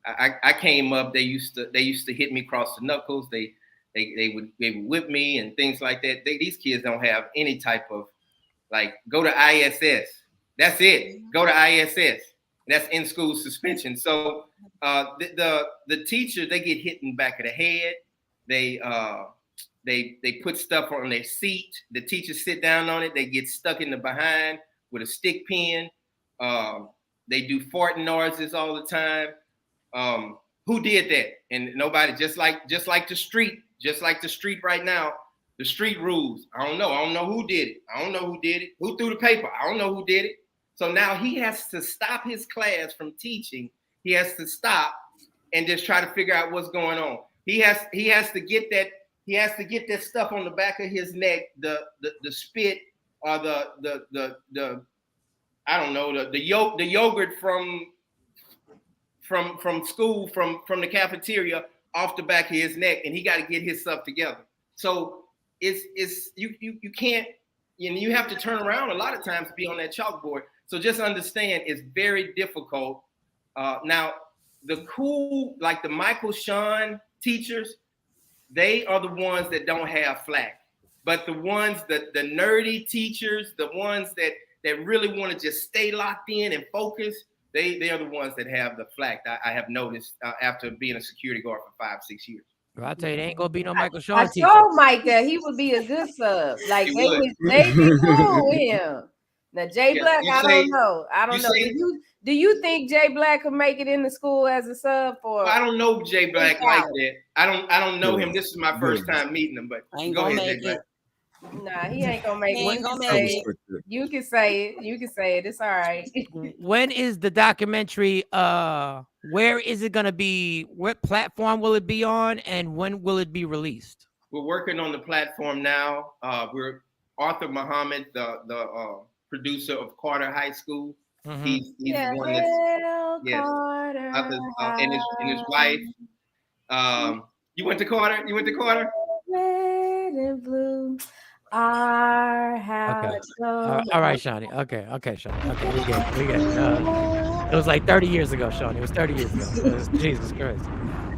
I came up, they used to hit me across the knuckles. They would whip me and things like that. These kids don't have any type of like go to ISS. That's it. Go to ISS. That's in school suspension. So the teachers, they get hit in the back of the head. They put stuff on their seat. The teachers sit down on it. They get stuck in the behind with a stick pin. They do farting noises all the time. Who did that? And nobody. Just like the street right now. The street rules. I don't know who did it. Who threw the paper? I don't know who did it. So now he has to stop his class from teaching. He has to stop and just try to figure out what's going on. He has to get that. He has to get that stuff on the back of his neck, the spit or the I don't know the yogurt from school from the chalafteria off the back of his neck, and he got to get his stuff together. So it's you can't, you have to turn around a lot of times to be on that chalkboard. So just understand it's very difficult. Now the cool, like the Michael Shawn teachers, they are the ones that don't have flack. But the ones that the nerdy teachers, the ones that really want to just stay locked in and focus, they are the ones that have the flack. I have noticed after being a security guard for 5-6 years. Well, I'll tell you, there ain't gonna be no Michael Shawn. I told Mike that he would be a good sub. Like they be cool with him. Now Jay Black, I don't know. Do you think Jay Black could make it in the school as a sub? Or I don't know Jay Black like that. I don't know him. This is my first time meeting him. But go ahead, Jay Black. Nah, he ain't gonna make it. You can say it. You can say it. It's all right. When is the documentary? Where is it gonna be? What platform will it be on? And when will it be released? We're working on the platform now. We're Arthur Muhammad, the producer of Carter High School. Mm-hmm. He's the one that's and his wife. You went to Carter? Red and blue. Our house. Okay. All right, Shawnee. Okay, Shawnee. Okay, we get it. It was like 30 years ago, Shawnee. It was 30 years ago. Jesus Christ.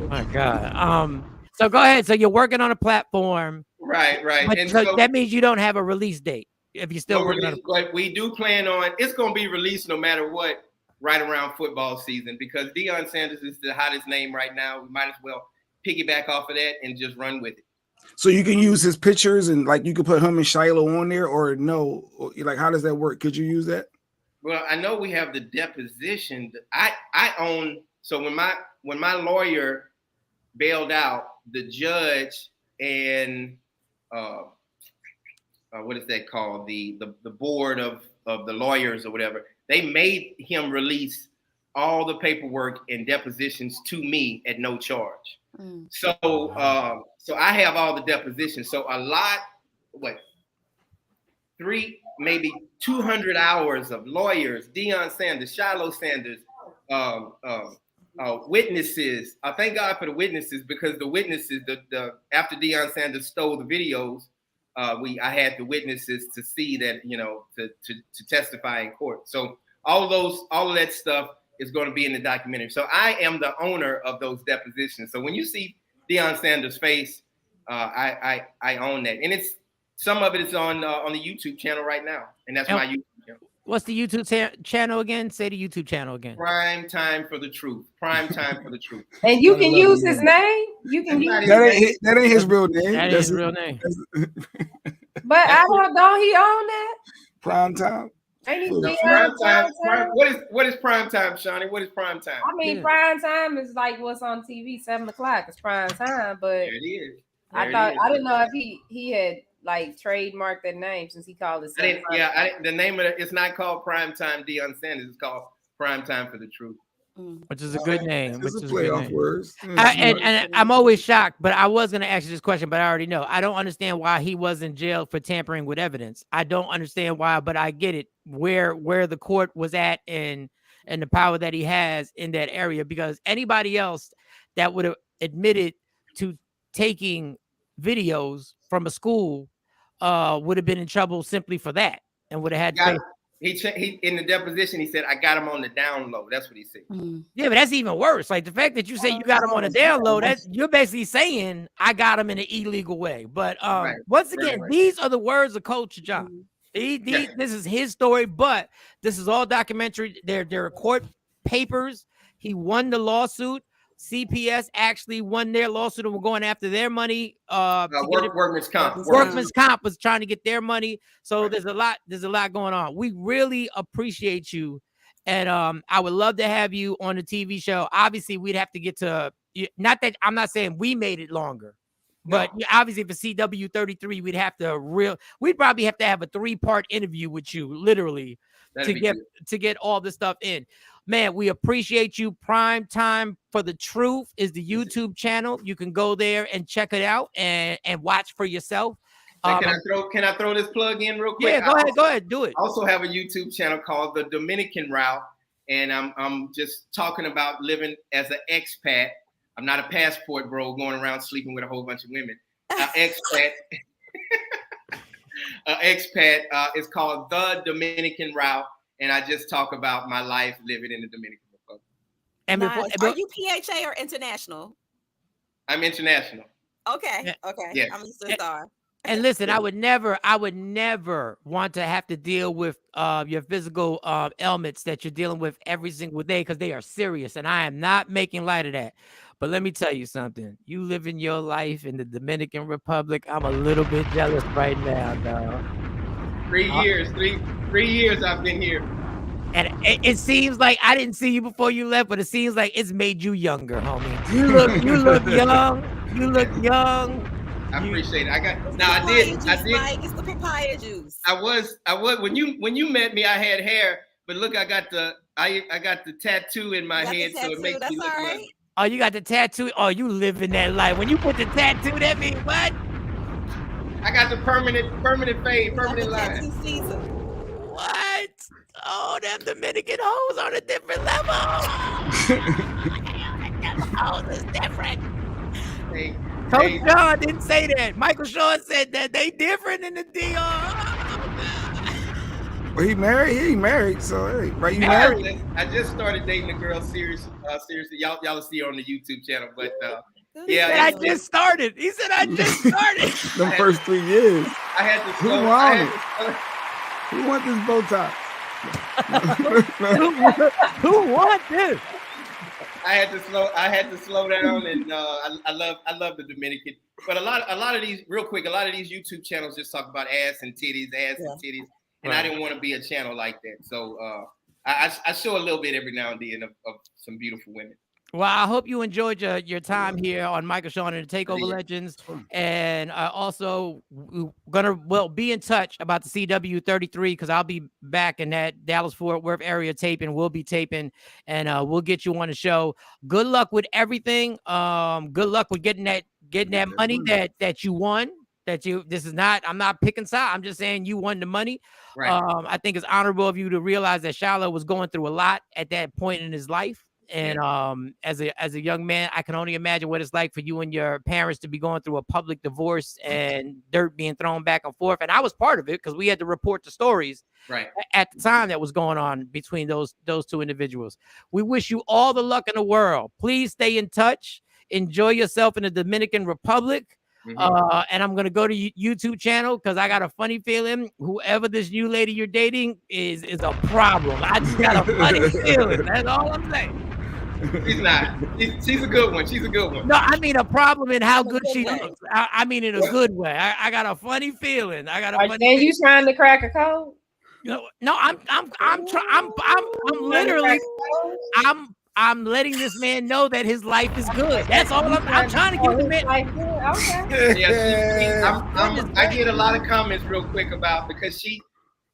My God. So go ahead. So you're working on a platform. Right. But And so that means you don't have a release date if you're still working on it. But we do plan on, it's going to be released no matter what, right around football season, because Deion Sanders is the hottest name right now. We might as well piggyback off of that and just run with it. So you can use his pictures and like you could put him and Shilo on there, or no? Like, how does that work? Could you use that? Well, I know we have the deposition. I own. So when my lawyer bailed out, the judge and what is that called? The board of the lawyers or whatever, they made him release all the paperwork and depositions to me at no charge. So I have all the depositions. So a lot, 200 hours of lawyers, Deion Sanders, Shilo Sanders, witnesses. I thank God for the witnesses, because the witnesses, after Deion Sanders stole the videos, I had the witnesses to see that, to testify in court. So all of that stuff is going to be in the documentary. So I am the owner of those depositions. So when you see Deion Sanders' face, I own that, and some of it is on the YouTube channel right now, and that's my YouTube channel. What's the YouTube channel again? Say the YouTube channel again. Prime Time for the Truth. Prime Time for the Truth. And you can use his name. You can use that ain't his real name. That is his real name. But I don't he own that? Prime Time. Prime time. What is prime time, Shawnee? What is prime time? I mean, prime time is like what's on TV, 7:00. It's prime time, but there it is. I didn't know if he had like trademarked that name since he called it. The name of it's not called Prime Time Deion Sanders. It's called Prime Time for the Truth. Which is a good name. It's a playoff words. And I'm always shocked, but I was going to ask you this question, but I already know. I don't understand why he was in jail for tampering with evidence. I don't understand why, but I get it, where the court was at and the power that he has in that area, because anybody else that would have admitted to taking videos from a school would have been in trouble simply for that and would have had to pay. He in the deposition, he said, I got him on the down low. That's what he said. Yeah, but that's even worse. Like the fact that you say you got him on the down low, you're basically saying I got him in an illegal way. But once again, these are the words of Coach John. This is his story, but this is all documentary. There are court papers. He won the lawsuit. CPS actually won their lawsuit and were going after their money. Workman's comp. Workman's comp was trying to get their money. So there's a lot going on. We really appreciate you. And I would love to have you on the TV show. Obviously, we'd have to get to, not that I'm not saying we made it longer, but obviously for CW33, we'd probably have to have a 3-part interview with you, literally, to get all this stuff in. Man, we appreciate you. Prime Time for the Truth is the YouTube channel. You can go there and check it out and watch for yourself. Can I throw this plug in real quick? Yeah, go ahead, do it. I also have a YouTube channel called The Dominican Route, and I'm just talking about living as an expat. I'm not a passport bro going around sleeping with a whole bunch of women. Expat. Expat is called The Dominican Route. And I just talk about my life living in the Dominican Republic. And are you PHA or international? I'm international. Okay. Yes. I'm a star. And listen, I would never want to have to deal with your physical ailments that you're dealing with every single day, because they are serious, and I am not making light of that. But let me tell you something. You living your life in the Dominican Republic, I'm a little bit jealous right now, dog. 3 years, three years I've been here. And it seems like I didn't see you before you left, but it seems like it's made you younger, homie. You look young. You look young. I appreciate it. I did. It's the papaya juice. I was when you met me, I had hair, but look, I got the tattoo in my head, so it makes me look young. Oh, you got the tattoo? Oh, you living that life. When you put the tattoo, that means what? I got the permanent fade, permanent line. What? Oh, them Dominican hoes on a different level. Them hoes is different. Hey, Coach Shawn didn't say that. Michael Shawn said that they different in the DR. Well, he married. He ain't married. So hey, right? You married? I just started dating a girl seriously. Y'all will see her on the YouTube channel. But yeah, I just started. He said I just started. The first 3 years. I had to slow. Who want this bow tie? Who want this? I had to slow down, and I love the Dominican. But a lot of these YouTube channels just talk about ass and titties, and I didn't want to be a channel like that. So I show a little bit every now and then of some beautiful women. Well, I hope you enjoyed your time here on Michael Shawn and the Takeover Legends. And also we'll be in touch about the CW 33 because I'll be back in that Dallas-Fort Worth area taping. We'll be taping and we'll get you on the show. Good luck with everything. Good luck with getting that money that you won. I'm not picking sides. I'm just saying you won the money. Right. I think it's honorable of you to realize that Shilo was going through a lot at that point in his life. And as a young man, I can only imagine what it's like for you and your parents to be going through a public divorce and dirt being thrown back and forth. And I was part of it because we had to report the stories at the time that was going on between those two individuals. We wish you all the luck in the world. Please stay in touch. Enjoy yourself in the Dominican Republic. And I'm going to go to YouTube channel because I got a funny feeling whoever this new lady you're dating is a problem. I just got a funny feeling. That's all I'm saying. She's not. She's a good one. She's a good one. No, I mean a problem in how good she looks. I mean in a good way. I got a funny feeling. You trying to crack a code? No, I'm letting this man know that his life is good. That's all I'm trying to give the man. Okay. Yeah, I get a lot of comments real quick about because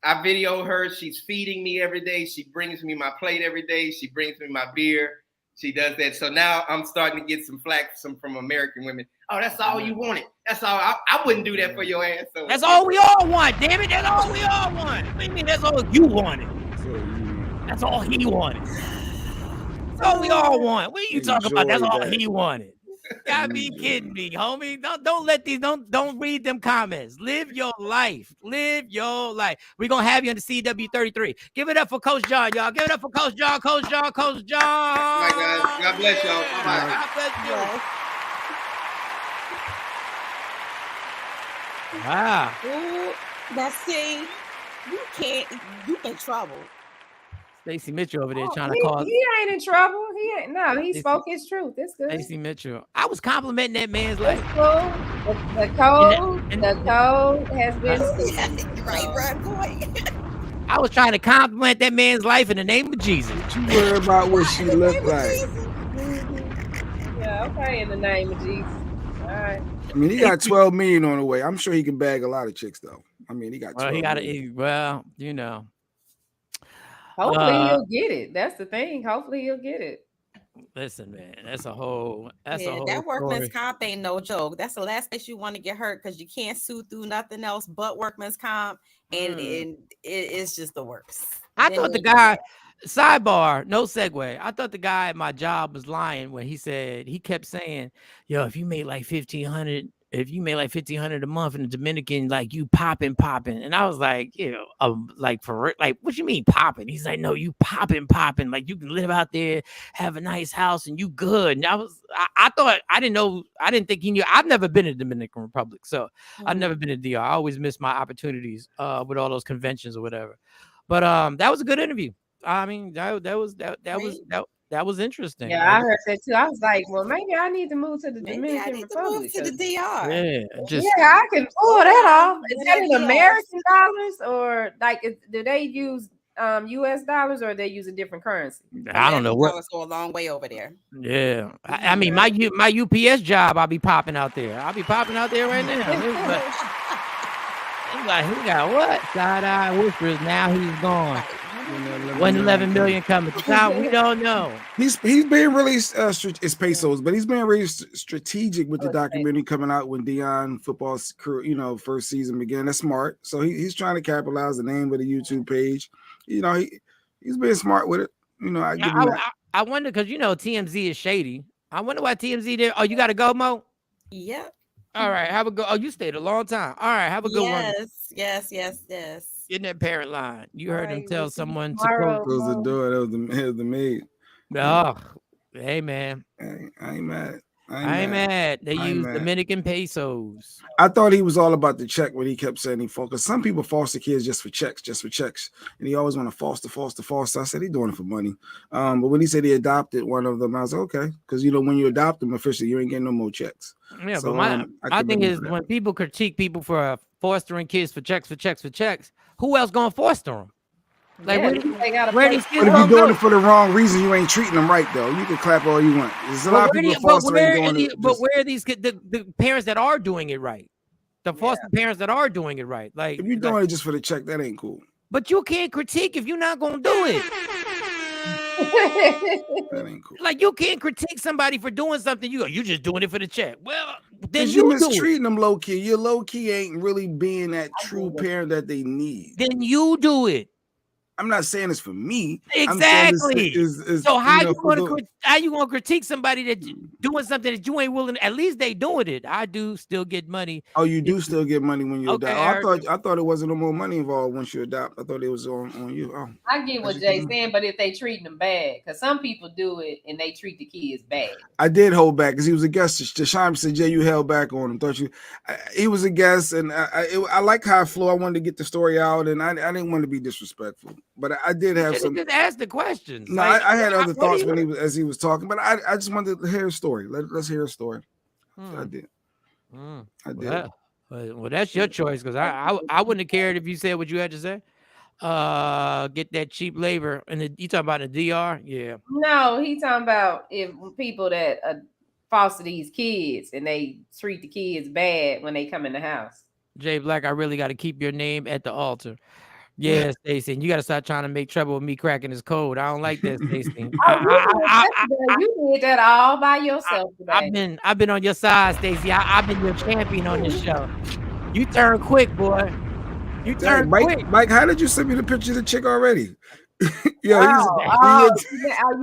I video her. She's feeding me every day. She brings me my plate every day. She brings me my beer. She does that. So now I'm starting to get some flack from American women. Oh, that's all you wanted. That's all. I wouldn't do that for your ass. So that's all we all want, damn it. That's all we all want. What do you mean that's all you wanted? That's all he wanted. That's all we all want. What are you talking about? That's all he wanted. Gotta be kidding me, homie. Don't let these don't read them comments. Live your life. Live your life. We're gonna have you on the CW33. Give it up for Coach John, y'all. Give it up for Coach John. Coach John. Coach John. All right, guys. God bless y'all. Bye. God bless you. Wow. Ooh, now see, you in trouble. Stacey Mitchell over there trying to cause. He ain't in trouble. He spoke his truth. It's good. Stacey Mitchell. I was complimenting that man's life. Cool. The code has been right, boy. I was trying to compliment that man's life in the name of Jesus. You worry about what she looked like. Yeah, okay, in the name of Jesus. All right. I mean, he got 12 million on the way. I'm sure he can bag a lot of chicks, though. I mean, he got 12 you know. Hopefully he'll get it. That's the thing. Hopefully he'll get it. Listen, man, that's a whole that workman's comp ain't no joke. That's the last place you want to get hurt because you can't sue through nothing else but workman's comp, and it's just the worst. I thought the guy, sidebar, no segue. I thought the guy at my job was lying when he kept saying, "Yo, if you made like $1,500 a month in the Dominican, like you popping," and I was like, like for like, what you mean popping? He's like, no, you popping, like you can live out there, have a nice house, and you good. And I thought I didn't think he knew. I've never been in the Dominican Republic, so I've never been to DR. I always miss my opportunities with all those conventions or whatever. But that was a good interview. I mean, that was interesting. Yeah, I heard that too. I was like, well, maybe I need to move to the Dominican Republic. To the DR. Yeah, I can pull that off. Is that in American dollars or like do they use US dollars or they use a different currency? I don't know what. Go a long way over there. Yeah, I mean my UPS job, I'll be popping out there. I'll be popping out there right now. He's like, he got what? Side-eye whispers. Now he's gone. 111 million coming. We don't know. He's being really it's pesos, but he's being really strategic with the documentary coming out when Deion football's crew, first season began. That's smart. So he's trying to capitalize the name of the YouTube page. He's being smart with it. I give him that. I wonder because TMZ is shady. I wonder why TMZ did. Oh, you got to go, Mo? Yep. All right, have a good. Oh, you stayed a long time. All right, have a good one. Yes. In that parent line, you heard him tell someone to tomorrow. close. Close the door. That was the maid. Oh, hey man, I ain't mad. I ain't mad. They I ain't use mad. Dominican pesos. I thought he was all about the check when he kept saying he because some people foster kids just for checks, and he always want to foster. I said he doing it for money. But when he said he adopted one of them, I was like, okay, because when you adopt them officially, you ain't getting no more checks. Yeah, so, but my thing is when people critique people for fostering kids for checks, who else gonna foster them? Like where these kids but if you're doing it for the wrong reason, you ain't treating them right though. You can clap all you want. There's a lot of people fostering doing it. But where are these kids, the parents that are doing it right? The foster parents that are doing it right. Like if you're doing it just for the check, that ain't cool. But you can't critique if you're not gonna do it. That ain't cool. Like you can't critique somebody for doing something. You just doing it for the check. Well, then you're mistreating them low key. You low key ain't really being that true parent that they need. Then you do it. I'm not saying it's for me. Exactly. So how you gonna critique somebody that Mm. doing something that you ain't willing? At least they doing it. I do still get money. Oh, you do still get money when you adopt. Okay, I thought it wasn't no more money involved once you adopt. I thought it was on you. Oh, I get what Jay's saying, but if they treating them bad, because some people do it and they treat the kids bad. I did hold back because he was a guest. Shawn said, "Jay, you held back on him, thought you?" He was a guest, and I like how I flew. I wanted to get the story out, and I didn't want to be disrespectful. But I did have some. Just ask the questions. No, like, I had other thoughts as he was talking, but I just wanted to hear a story. Let's hear a story. I did. I did. Well, that's your choice because I wouldn't have cared if you said what you had to say. Get that cheap labor, and you talking about the DR? Yeah. No, he talking about if people that foster these kids and they treat the kids bad when they come in the house. Jay Black, I really got to keep your name at the altar. Yeah, Stacey, and you got to start trying to make trouble with me cracking his code. I don't like that, Stacey. You did that all by yourself today. I've been on your side, Stacey. I've been your champion on this show. You turn quick, boy. You turn quick. Mike, how did you send me the picture of the chick already? You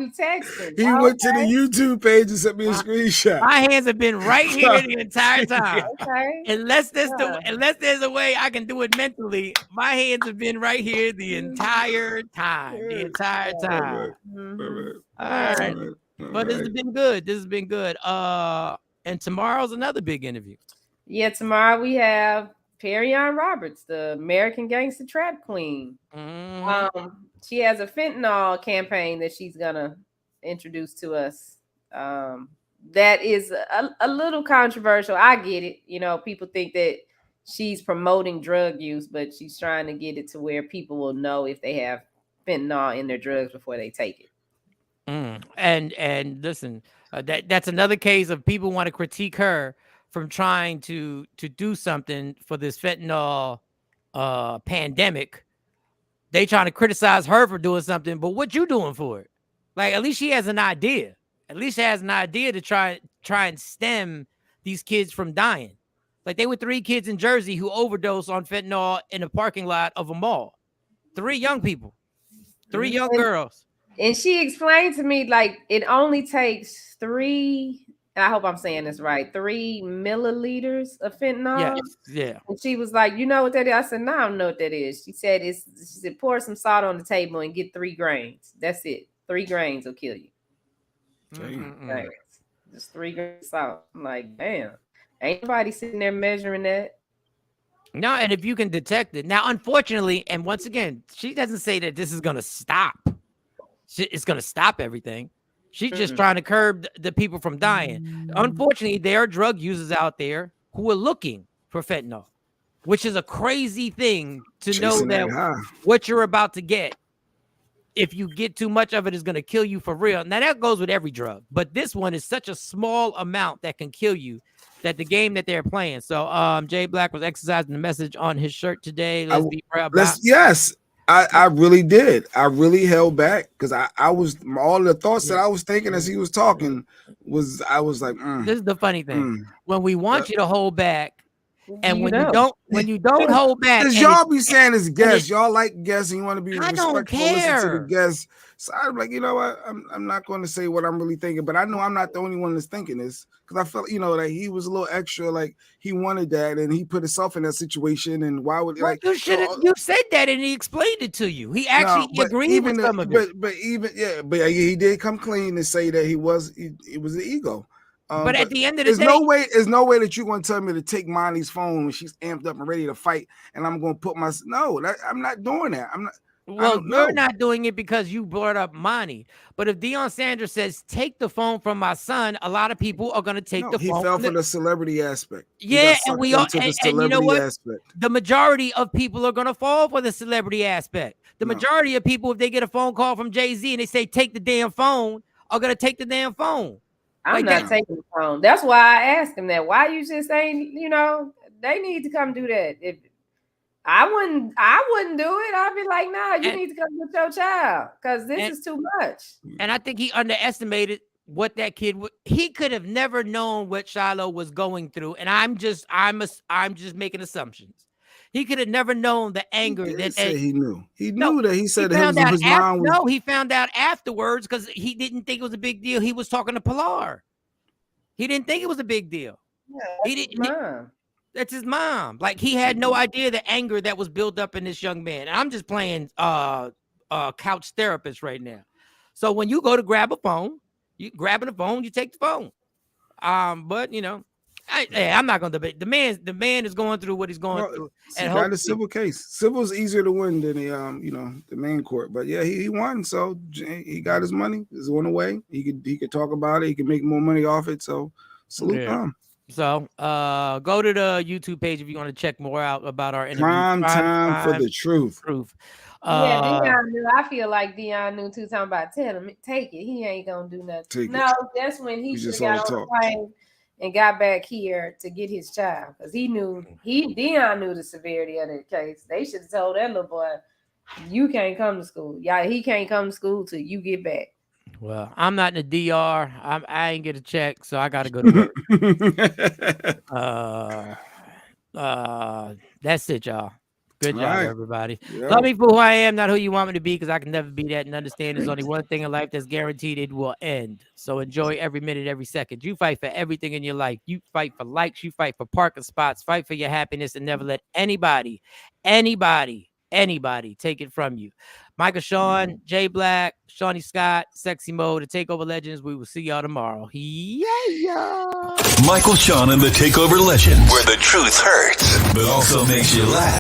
texted. He went to the YouTube page and sent me a screenshot. My hands have been right here the entire time. Okay. Unless there's a way I can do it mentally, my hands have been right here the entire time. All right. But this has been good. And tomorrow's another big interview. Yeah, tomorrow we have Perion Roberts, the American Gangster Trap Queen. She has a fentanyl campaign that she's gonna introduce to us. That is a little controversial. I get it. You know, people think that she's promoting drug use, but she's trying to get it to where people will know if they have fentanyl in their drugs before they take it. And listen, that's another case of people want to critique her from trying to do something for this fentanyl pandemic. They trying to criticize her for doing something, but what you doing for it? Like, at least she has an idea. At least she has an idea to try and stem these kids from dying. Like, they were 3 kids in Jersey who overdosed on fentanyl in a parking lot of a mall. 3 young people, 3 young girls. And she explained to me, like, it only takes 3, I hope I'm saying this right, 3 milliliters of fentanyl. Yeah. And she was like, you know what that is? I said, no, I don't know what that is. She said, pour some salt on the table and get 3 grains. That's it. 3 grains will kill you. Just 3 grains of salt. I'm like, damn. Ain't nobody sitting there measuring that. No, and if you can detect it. Now, unfortunately, and once again, she doesn't say that this is going to stop. It's going to stop everything. She's just trying to curb the people from dying. Unfortunately, there are drug users out there who are looking for fentanyl, which is a crazy thing to know that what you're about to get, if you get too much of it, is going to kill you for real. Now, that goes with every drug, but this one is such a small amount that can kill you, that the game that they're playing. So Jay Black was exercising the message on his shirt today. Let's be proud. Yes. I really did. I really held back because I was, all the thoughts that I was thinking as he was talking I was like, This is the funny thing. When we want you to hold back, And when you don't hold back, because y'all be saying it's guests, y'all like guests, and you want to be respectful, listen to the guests. So I'm like, you know what? I'm not going to say what I'm really thinking, but I know I'm not the only one that's thinking this because I felt, that he was a little extra, like he wanted that, and he put himself in that situation. And why would you said that, and he explained it to you. He actually agreed with some of it. But he did come clean and say that it was the ego. But at the end of the day, there's no way that you're going to tell me to take Monty's phone when she's amped up and ready to fight, and I'm going to put I'm not doing that. I'm not. Well, you're not doing it because you brought up Monty. But if Deion Sanders says, take the phone from my son, a lot of people are going to take the phone. He fell for the celebrity aspect. Yeah, and we all, and you know what? The majority of people are going to fall for the celebrity aspect. The majority of people, if they get a phone call from Jay-Z and they say, take the damn phone, are going to take the damn phone. I'm not taking the phone. That's why I asked him that. Why you just saying, they need to come do that. If I wouldn't do it. I'd be like, nah, you need to come with your child because this is too much. And I think he underestimated what that kid would. He could have never known what Shilo was going through. And I'm just making assumptions. He could have never known the anger he knew. He knew that he said that his mom was. No, he found out afterwards because he didn't think it was a big deal. He was talking to Pilar. He didn't think it was a big deal. Yeah, that's his mom. Like he had no idea the anger that was built up in this young man. And I'm just playing couch therapist right now. So when you go to grab a phone, you grabbing the phone, you take the phone. But I'm not going to debate. The man is going through what he's going through. And got a civil case. Civil's easier to win than the main court. But yeah, he won. So he got his money. It's on the way. He could talk about it. He could make more money off it. So salute him. So go to the YouTube page if you want to check more out about our interview. Prime time for the truth. Deion knew. I feel like Deion knew too. Talking about tell him take it. He ain't gonna do nothing. That's when he just got on the plane and got back here to get his child because Deion knew the severity of the case. They should have told that little boy, you can't come to school. He can't come to school till you get back. Well, I'm not in the DR. I ain't get a check, so I got to go to work. That's it, y'all. Good job, everybody. Yep. Love me for who I am, not who you want me to be, because I can never be that. And understand there's only one thing in life that's guaranteed: it will end. So enjoy every minute, every second. You fight for everything in your life. You fight for likes. You fight for parking spots. Fight for your happiness, and never let anybody take it from you. Michael Shawn, Jay Black, Shawnee Scott, Sexy Mode, the Takeover Legends. We will see y'all tomorrow. Yeah. Michael Shawn and the Takeover Legends, where the truth hurts, but also makes you laugh.